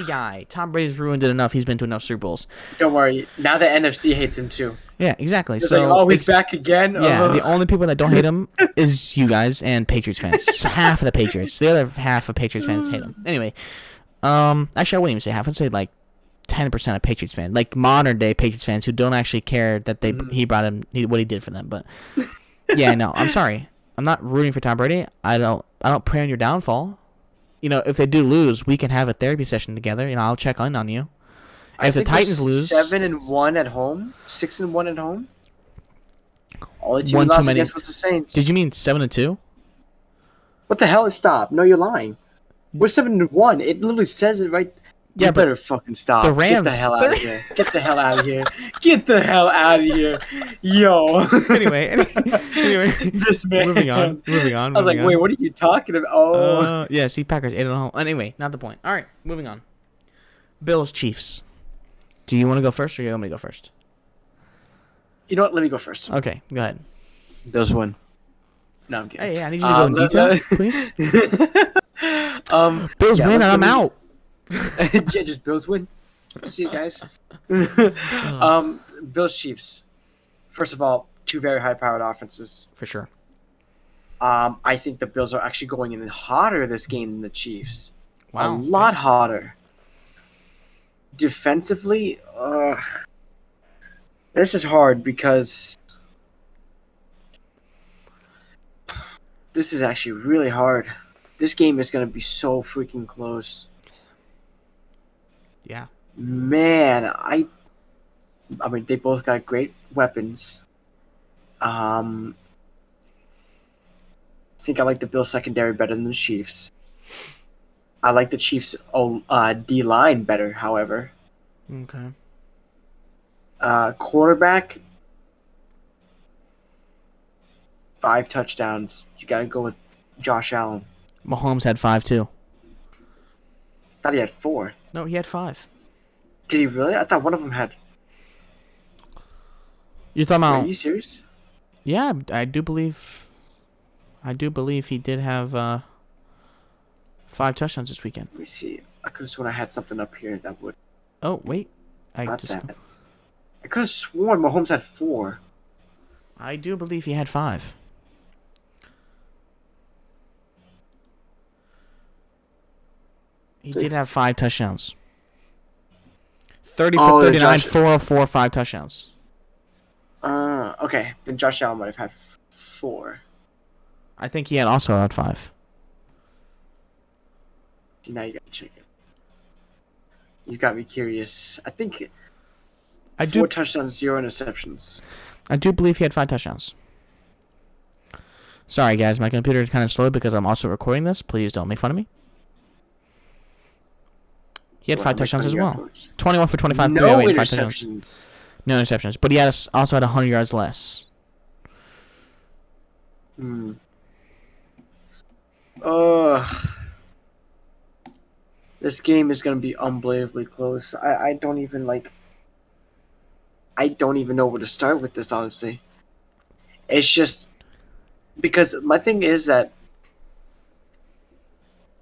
guy, Tom Brady's ruined it enough. He's been to enough Super Bowls. Don't worry. Now the NFC hates him too. Yeah, exactly. It's so he's back again. Yeah, the only people that don't hate him is you guys and Patriots fans. So half of the Patriots. The other half of Patriots fans hate him. Anyway, actually, I wouldn't even say half. I'd say like 10% of Patriots fans, like modern day Patriots fans who don't actually care that he brought him what he did for them. But yeah, no, I'm sorry. I'm not rooting for Tom Brady. I don't pray on your downfall. If they do lose, we can have a therapy session together. I'll check in on you. If the Titans lose, 7-1 at home, 6-1 at home. All the team lost against was the Saints. Did you mean 7-2? What the hell? Stop! No, you're lying. We're 7-1. It literally says it right. Yeah, you better fucking stop. The Rams. Get the hell out of here. Get the hell out of here. Get the hell out of here. Yo. Anyway. This man. Moving on. I was like, wait, what are you talking about? Oh. Yeah, see, Packers 8-0. Anyway, not the point. All right, moving on. Bills, Chiefs. Do you want to go first or you want me to go first? You know what? Let me go first. Okay, go ahead. Bills win. No, I'm kidding. Hey, I need you to go in detail, please. Bills win and I'm out. Yeah, just Bills win. See you guys. Bills Chiefs. First of all, 2 very high-powered offenses. For sure. I think the Bills are actually going in hotter this game than the Chiefs. Wow. A lot hotter. Defensively, this is hard because this is actually really hard. This game is going to be so freaking close. Yeah. Man, I mean, they both got great weapons. I think I like the Bills secondary better than the Chiefs. I like the Chiefs' D-line better, however. Okay. Quarterback, 5 touchdowns. You got to go with Josh Allen. Mahomes had 5 too. Thought he had 4. No, he had 5. Did he really? I thought one of them had. You're talking Are about? you serious? Yeah, I do believe. I do believe he did have 5 touchdowns this weekend. Let me see. I could have sworn I had something up here that would. Oh wait, Not that. I could have sworn Mahomes had 4. I do believe he had 5. He did have 5 touchdowns. 30 for 39, 404, 5 touchdowns. Okay. Then Josh Allen might have had 4. I think he had also had 5. See, now you gotta check it. You got me curious. I think 4 touchdowns, 0 interceptions. I do believe he had 5 touchdowns. Sorry, guys. My computer is kind of slow because I'm also recording this. Please don't make fun of me. He had 5 touchdowns as well. Afterwards. 21 for 25. No 308, 5 interceptions. touchdowns. No interceptions. But he also had 100 yards less. This game is going to be unbelievably close. I don't even know where to start with this, honestly. It's just because my thing is that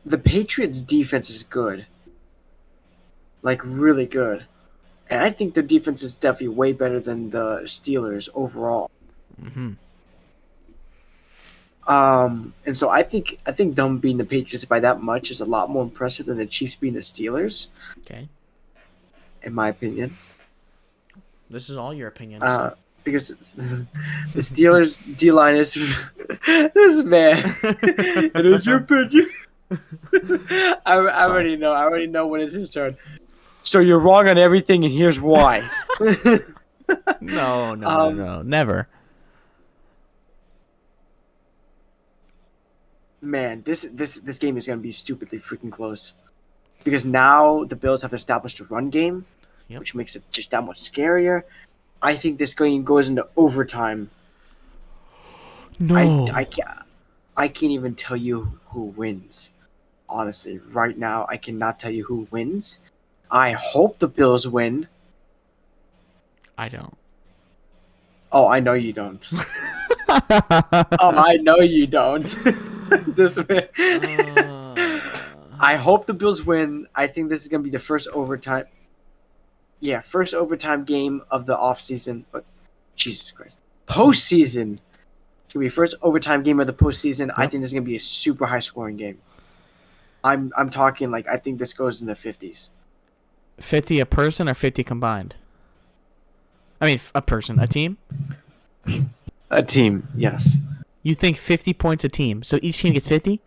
the Patriots defense is good. Like, really good. And I think their defense is definitely way better than the Steelers overall. Mm-hmm. And so I think them beating the Patriots by that much is a lot more impressive than the Chiefs beating the Steelers. Okay. In my opinion. This is all your opinion. Because the Steelers D-line is this man. It is your opinion. I already know. I already know when it's his turn. So you're wrong on everything, and here's why. No, never. Man, this game is going to be stupidly freaking close. Because now the Bills have established a run game, which makes it just that much scarier. I think this game goes into overtime. No. I can't even tell you who wins. Honestly, right now, I cannot tell you who wins. I hope the Bills win. I don't. Oh, I know you don't. I know you don't. This way. I hope the Bills win. I think this is going to be the first overtime. Yeah, first overtime game of the offseason. But Jesus Christ. Postseason. It's going to be first overtime game of the postseason. Yep. I think this is going to be a super high scoring game. I'm talking like I think this goes in the 50s. 50 a person or 50 combined? I mean, a team? A team, yes. You think 50 points a team, so each team gets 50?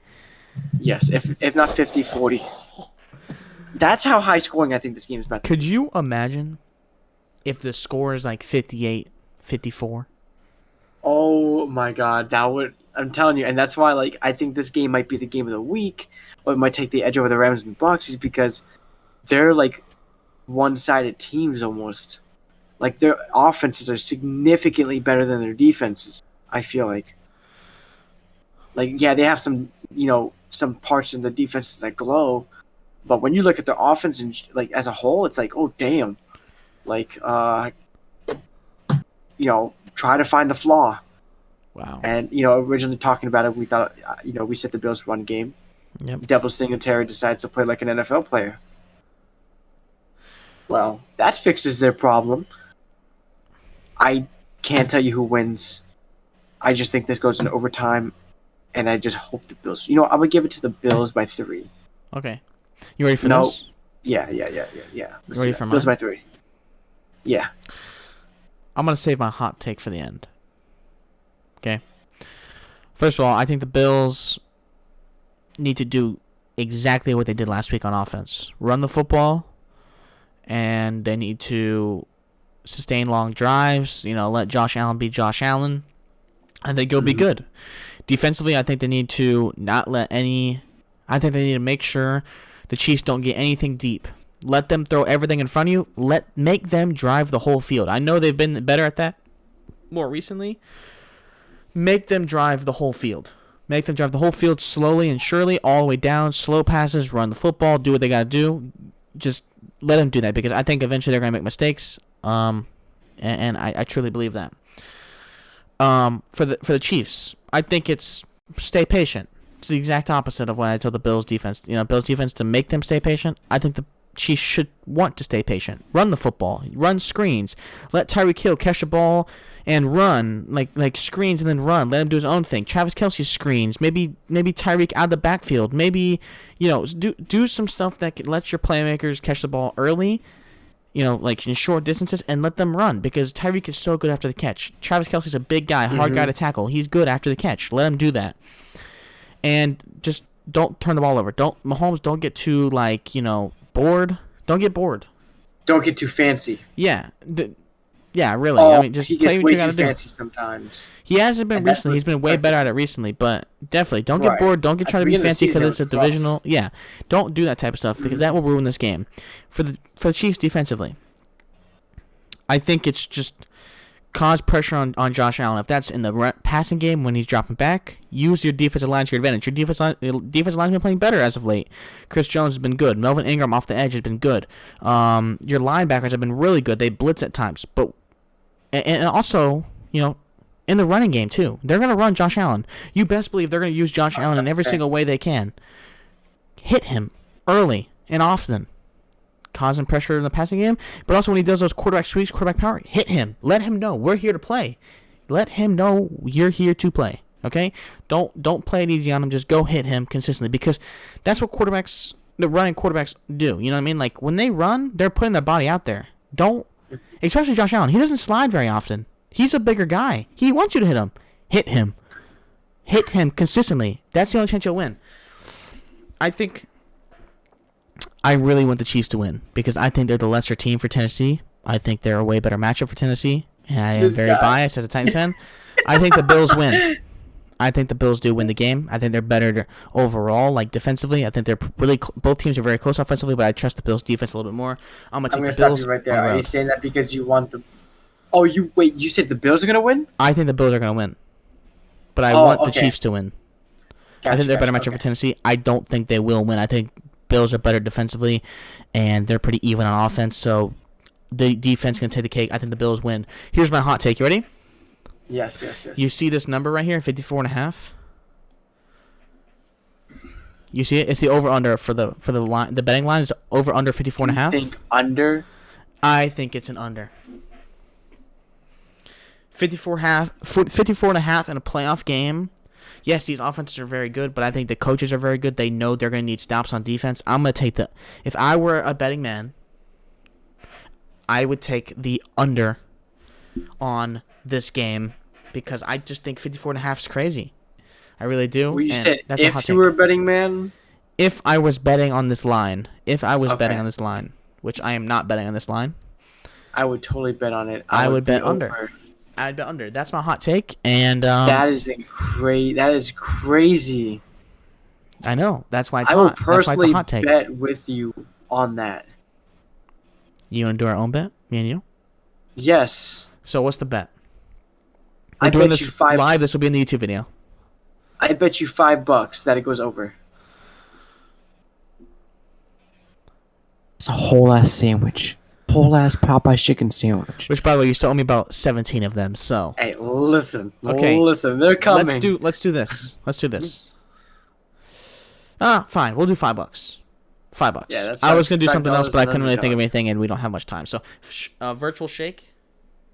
Yes, if not 50, 40. That's how high scoring I think this game is about. Could you imagine if the score is like 58, 54? Oh my God, that would... I'm telling you, and that's why I think this game might be the game of the week, or it might take the edge over the Rams and the Bucs, is because they're one-sided teams almost. Their offenses are significantly better than their defenses, I feel like. Yeah, they have some, some parts in the defenses that glow, but when you look at their offense and as a whole, it's oh damn. Try to find the flaw. Wow. And originally talking about it, we thought we set the Bills run game. Yep. Devil Singletary decides to play like an NFL player. Well, that fixes their problem. I can't tell you who wins. I just think this goes into overtime, and I just hope the Bills... I'm going to give it to the Bills by 3. Okay. You ready for this? Yeah. You ready for mine? Bills by 3. Yeah. I'm going to save my hot take for the end. Okay? First of all, I think the Bills need to do exactly what they did last week on offense. Run the football, and they need to sustain long drives, let Josh Allen be Josh Allen, and then go be good. Defensively, I think they need to I think they need to make sure the Chiefs don't get anything deep. Let them throw everything in front of you. Make them drive the whole field. I know they've been better at that more recently. Make them drive the whole field. Make them drive the whole field slowly and surely, all the way down. Slow passes, run the football, do what they got to do. Just let them do that because I think eventually they're going to make mistakes. And I truly believe that. For the Chiefs, I think it's stay patient. It's the exact opposite of what I told the Bills defense. Bills defense to make them stay patient. I think the Chiefs should want to stay patient. Run the football. Run screens. Let Tyreek Hill catch the ball and run like screens and then run. Let him do his own thing. Travis Kelce screens. Maybe Tyreek out of the backfield. Maybe do some stuff that lets your playmakers catch the ball early. Like in short distances, and let them run because Tyreek is so good after the catch. Travis Kelce's a big guy, hard guy to tackle. He's good after the catch. Let him do that, and just don't turn the ball over. Mahomes don't get too bored. Don't get bored. Don't get too fancy. Yeah. Yeah, really. I mean, just he play gets what way you gotta too do. fancy sometimes. He hasn't been recently. He's been way better at it recently, but definitely don't get bored. Don't get trying to be fancy because it's a divisional. Yeah, don't do that type of stuff because that will ruin this game. For the Chiefs defensively, I think it's just cause pressure on Josh Allen. If that's in the passing game when he's dropping back, use your defensive line to your advantage. Your defensive line's been playing better as of late. Chris Jones has been good. Melvin Ingram off the edge has been good. Your linebackers have been really good. They blitz at times, but and also, in the running game too, they're gonna run Josh Allen. You best believe they're gonna use Josh Allen in every single way they can. Hit him early and often. Causing pressure in the passing game, but also when he does those quarterback sweeps, quarterback power, hit him. Let him know we're here to play. Let him know you're here to play. Okay? Don't play it easy on him. Just go hit him consistently because that's what the running quarterbacks do. You know what I mean? Like when they run, they're putting their body out there. Especially Josh Allen. He doesn't slide very often. He's a bigger guy. He wants you to hit him. Hit him. Hit him consistently. That's the only chance you'll win. I really want the Chiefs to win because I think they're the lesser team for Tennessee. I think they're a way better matchup for Tennessee, and I am very biased as a Titans fan. I think the Bills win. I think the Bills do win the game. I think they're better overall, defensively. I think they're both teams are very close offensively, but I trust the Bills' defense a little bit more. I'm gonna take the Bills. Stop you right there. Are you saying that because you want the? Oh, you said the Bills are gonna win? I think the Bills are gonna win, but I want the Chiefs to win. I think they're a better matchup for Tennessee. I don't think they will win. I think Bills are better defensively, and they're pretty even on offense, so the defense can take the cake. I think the Bills win. Here's my hot take. You ready? Yes. You see this number right here, 54.5? You see it? It's the over-under for the line. The betting line is over-under 54.5. You think under? I think it's an under. 54.5 in a playoff game. Yes, these offenses are very good, but I think the coaches are very good. They know they're going to need stops on defense. I'm going to take if I were a betting man, I would take the under on this game because I just think 54.5 is crazy. I really do. Well, you said if you were a betting man? If I was betting on this line. If I was betting on this line, which I am not betting on this line. I would totally bet on it. I would bet under. I'd bet under. That's my hot take, and that is crazy. I know. That's why it's hot. I will personally hot take. Bet with you on that. You want to do our own bet, me and you? Yes. So what's the bet? I doing bet this you $5. Live. This will be in the YouTube video. I bet you $5 that it goes over. It's a whole ass sandwich. Whole ass Popeye's chicken sandwich. Which, by the way, you still owe me about 17 of them. So. Hey, listen. Okay. Listen, they're coming. Let's do this. Fine. We'll do $5. $5. Yeah, that's I was gonna do something else, but I couldn't really think of anything, and we don't have much time. So, virtual shake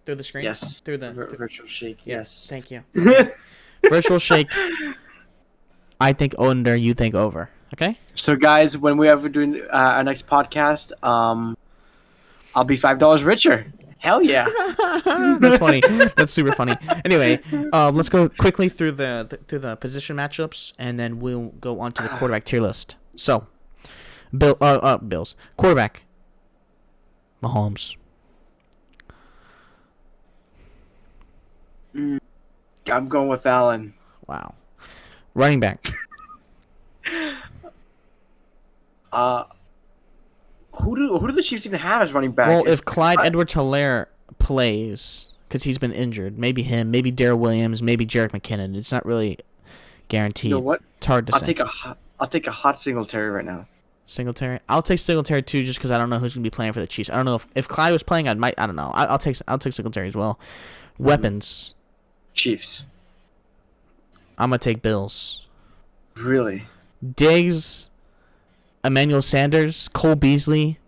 through the screen. Yes. Through the virtual shake. Yes. Thank you. Virtual shake. I think under. You think over. Okay. So, guys, when we ever do our next podcast, I'll be $5 richer. Hell yeah. That's funny. That's super funny. Anyway, let's go quickly through the position matchups, and then we'll go on to the quarterback tier list. So, Bills. Quarterback. Mahomes. I'm going with Allen. Wow. Running back. Who do the Chiefs even have as running back? Well, if Clyde Edwards-Helaire plays, because he's been injured, maybe him, maybe Darrell Williams, maybe Jerick McKinnon. It's not really guaranteed. You know what? It's hard to I'll say. take a hot Singletary right now. Singletary. I'll take Singletary too, just because I don't know who's gonna be playing for the Chiefs. I don't know if Clyde was playing. I don't know. I'll take Singletary as well. Weapons. Chiefs. I'm gonna take Bills. Really? Diggs, Emmanuel Sanders, Cole Beasley,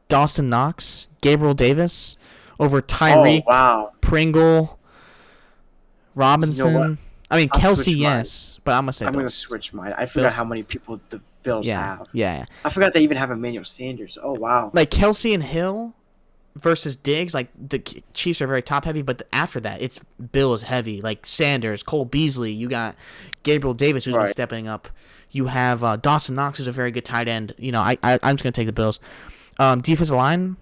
Dawson Knox, Gabriel Davis over Tyreek, Pringle, Robinson. You know what? I mean, I'll Kelsey, switch mine. yes, but I'm gonna say I'm Bills. gonna switch mine. I forgot Bills. how many people the Bills have. Yeah. I forgot they even have Emmanuel Sanders. Oh wow. Like Kelsey and Hill versus Diggs, like the Chiefs are very top heavy, but after that, it's Bills heavy. Like Sanders, Cole Beasley, you got Gabriel Davis who's been stepping up. You have Dawson Knox, who's a very good tight end. You know, I'm just gonna take the Bills. Defensive line,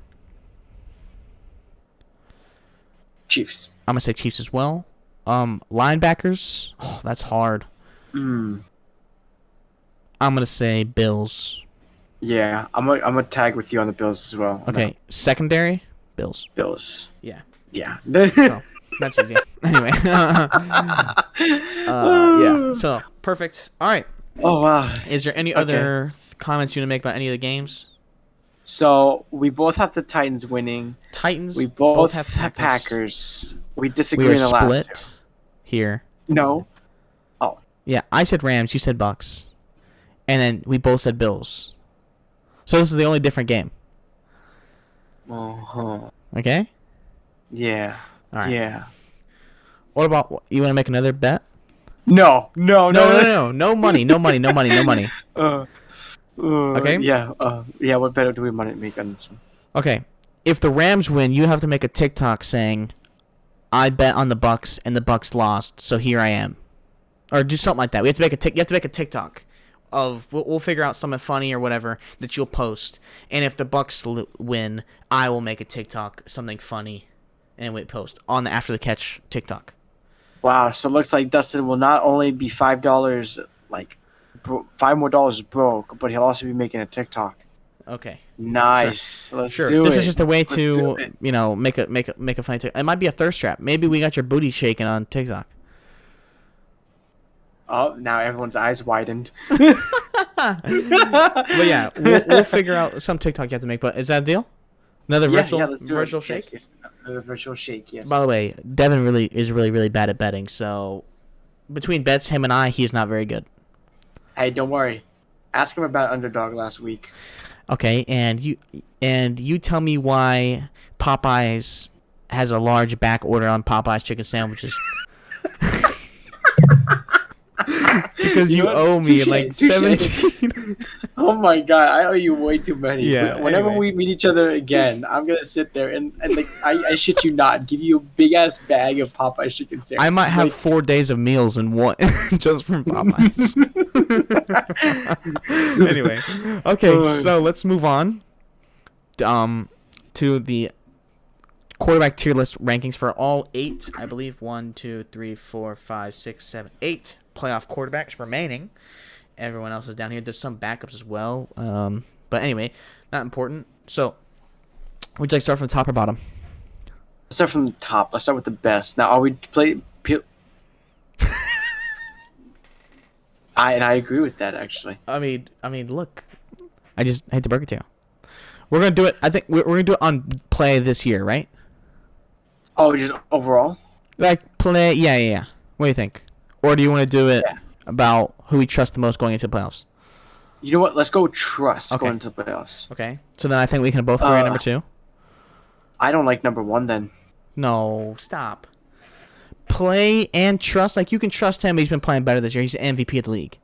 Chiefs. I'm gonna say Chiefs as well. Linebackers, that's hard. I'm gonna say Bills. Yeah, I'm gonna tag with you on the Bills as well. Okay, secondary, Bills. Bills. Yeah. So, that's easy. Anyway. Yeah. So perfect. All right. Oh wow. Is there any other comments you want to make about any of the games? So we both have the Titans winning. Titans. We both have Packers. We disagree We are in the last split two. here. No. Yeah, I said Rams. You said Bucs, and then we both said Bills. So this is the only different game. Uh-huh. Okay. Yeah. All right. Yeah. What about you? Want to make another bet? No. No money. Okay. Yeah. What better do we want to make on this one? Okay. If the Rams win, you have to make a TikTok saying, "I bet on the Bucs and the Bucs lost, so here I am," or do something like that. We have to make you have to make a TikTok of we'll figure out something funny or whatever that you'll post, and if the Bucs win, I will make a TikTok something funny, and we post on the After the Catch TikTok. Wow. So it looks like Dustin will not only be $5 $5 more broke, but he'll also be making a TikTok. Okay. Nice. Sure. Let's do it. This is just a way Let's do to it. make a funny TikTok. It might be a thirst trap. Maybe we got your booty shaking on TikTok. Oh, now everyone's eyes widened. But yeah, we'll figure out some TikTok you have to make. But is that a deal? Another virtual shake? Yes. Another virtual shake, yes. By the way, Devin is really bad at betting. So between bets, him and I, he is not very good. Hey, don't worry. Ask him about Underdog last week. Okay, and you tell me why Popeyes has a large back order on Popeyes chicken sandwiches. Because you owe me like 17. Oh my god, I owe you way too many. Yeah. Whenever Anyway. we meet each other again, I'm gonna sit there and like I shit you not, give you a big ass bag of Popeye chicken sandwiches. I might have 4 days of meals in one just from Popeyes. Anyway, okay, so let's move on. To the quarterback tier list rankings for all 8, I believe 1, 2, 3, 4, 5, 6, 7, 8 playoff quarterbacks remaining. Everyone else is down here. There's some backups as well. But anyway, not important. So, would you like to start from the top or bottom? Let's start from the top. Let's start with the best. Now, are we I agree with that actually. I mean, look, I just hate to break it to you. We're gonna do it. I think we're gonna do it on play this year, right? Oh, just overall? Like play, yeah. What do you think? Or do you want to do it about who we trust the most going into the playoffs? You know what? Let's go trust Okay. going into the playoffs. Okay. So then I think we can both agree on number 2. I don't like number 1 then. No, stop. Play and trust. Like you can trust him. He's been playing better this year. He's the MVP of the league.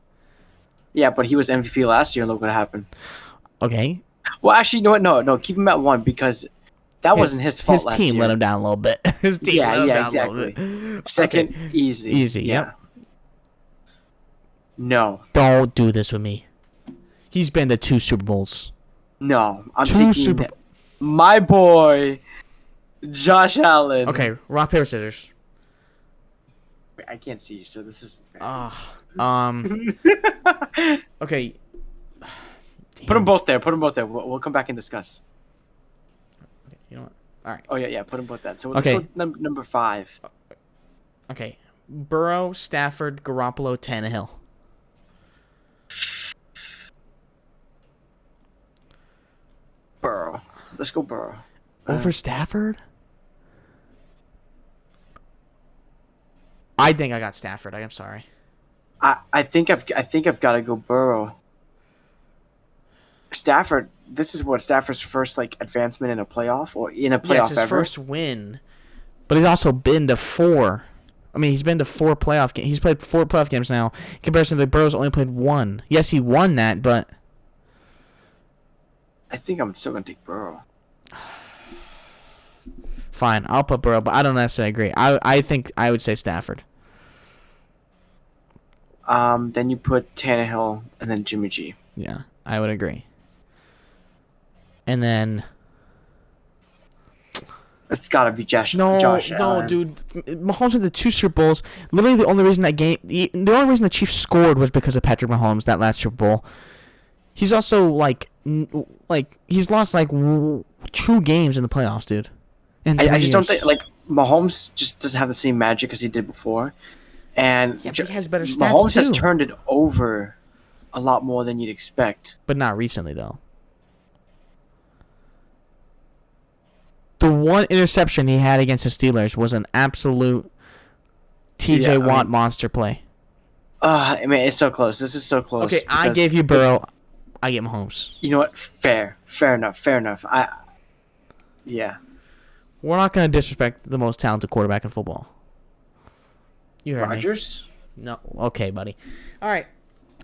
Yeah, but he was MVP last year and look what happened. Okay. Well, actually, you know what? No, keep him at 1 because that wasn't his fault last year. His team let him down a little bit. His team let him down exactly. a little bit. Second, Okay. easy. Easy, Yeah. yep. No. Don't do this with me. He's been to 2 Super Bowls. No. I'm 2 taking Super my boy, Josh Allen. Okay, rock, paper, scissors. Wait, I can't see you, so this is... Okay. Put them both there. We'll come back and discuss. Okay, you know what? All right. Oh, yeah, put them both there. So let's Okay. go number 5. Okay. Burrow, Stafford, Garoppolo, Tannehill. Let's go Burrow. Over Stafford? I think I got Stafford. I'm sorry. I think I've got to go Burrow. Stafford. This is what Stafford's first advancement in a playoff or in a playoff Yeah, it's his ever. first win, but he's also been to 4. I mean, he's been to 4 playoff games. He's played 4 playoff games now. In comparison to Burrow's only played 1. Yes, he won that, but I think I'm still gonna take Burrow. fine. I'll put Burrow, but I don't necessarily agree. I think I would say Stafford. Then you put Tannehill and then Jimmy G. Yeah, I would agree. And then It's gotta be Josh. no, Allen. dude. Mahomes had the 2 Super Bowls. Literally, the only reason the only reason the Chiefs scored was because of Patrick Mahomes that last Super Bowl. He's also he's lost 2 games in the playoffs, dude. I just don't think Mahomes just doesn't have the same magic as he did before, and Yeah, but he has better stats Mahomes has too. turned it over a lot more than you'd expect. But not recently, though. The 1 interception he had against the Steelers was an absolute TJ Watt monster play. I mean, it's so close. This is so close. Okay, I gave you Burrow. I get Mahomes. You know what? Fair enough. Yeah. We're not going to disrespect the most talented quarterback in football. You heard Rodgers? me. No. Okay, buddy. All right.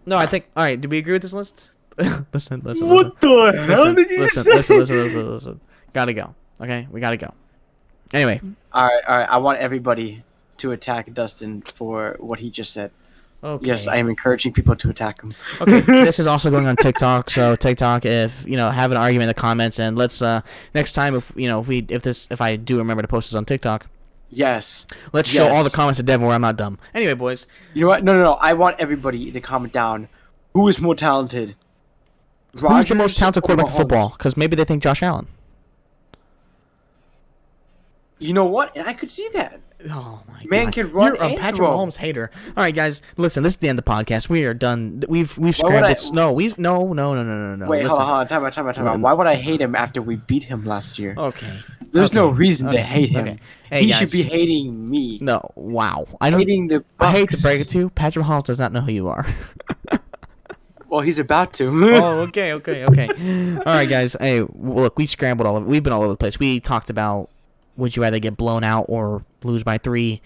No, I think... All right, do we agree with this list? listen. What the hell did you say? Listen. Gotta go. Okay? We gotta go. Anyway. All right. I want everybody to attack Dustin for what he just said. Okay. Yes, I am encouraging people to attack him. Okay, this is also going on TikTok. So TikTok, if have an argument in the comments, and let's next time if I do remember to post this on TikTok, Yes. let's show all the comments to Devin where I'm not dumb. Anyway, boys. You know what? No. I want everybody to comment down who is more talented. Who's the most talented or quarterback in Mahomes? football? Because maybe they think Josh Allen. You know what? And I could see that. Oh my god. Man can run You're a and Patrick throw. Mahomes hater. All right, guys, listen. This is the end of the podcast. We are done. We've would scrambled. I- No. Wait, Listen. hold on. Time out. Why would I hate him after we beat him last year? Okay. There's Okay. no reason Okay. to hate him. Okay. Hey, He guys. should be hating me. No. Wow. I don't. Hating the Bucs. I hate to break it to you. Patrick Mahomes does not know who you are. Well, he's about to. Oh, okay. All right, guys. Hey, look, we scrambled all over. We've been all over the place. We talked about would you rather get blown out or lose by 3.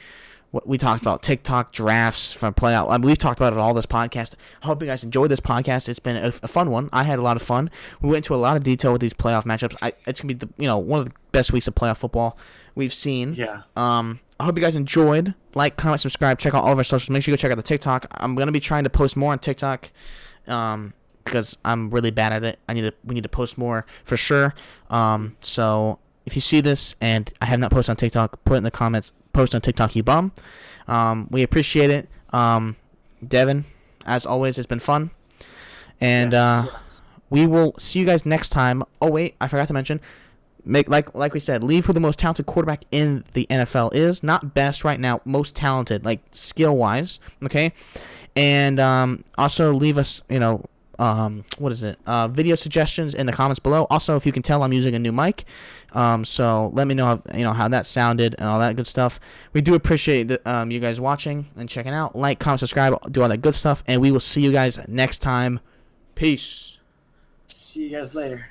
We talked about TikTok drafts from playoff. I mean, we've talked about it all this podcast. I hope you guys enjoyed this podcast. It's been a fun one. I had a lot of fun. We went into a lot of detail with these playoff matchups. It's gonna be one of the best weeks of playoff football we've seen. Yeah. I hope you guys enjoyed. Like, comment, subscribe. Check out all of our socials. Make sure you go check out the TikTok. I'm gonna be trying to post more on TikTok. Because I'm really bad at it. We need to post more for sure. So if you see this and I have not posted on TikTok, put it in the comments. Post on TikTok, you bum. We appreciate it. Devin, as always, it's been fun. And Yes. we will see you guys next time. Oh wait, I forgot to mention. Like we said, leave who the most talented quarterback in the NFL is. Not best right now, most talented, like skill wise. Okay, and also leave us, video suggestions in the comments below. Also, if you can tell, I'm using a new mic, so let me know how that sounded and all that good stuff. We do appreciate you guys watching and checking out. Like, comment, subscribe, do all that good stuff, and we will see you guys next time. Peace. See you guys later.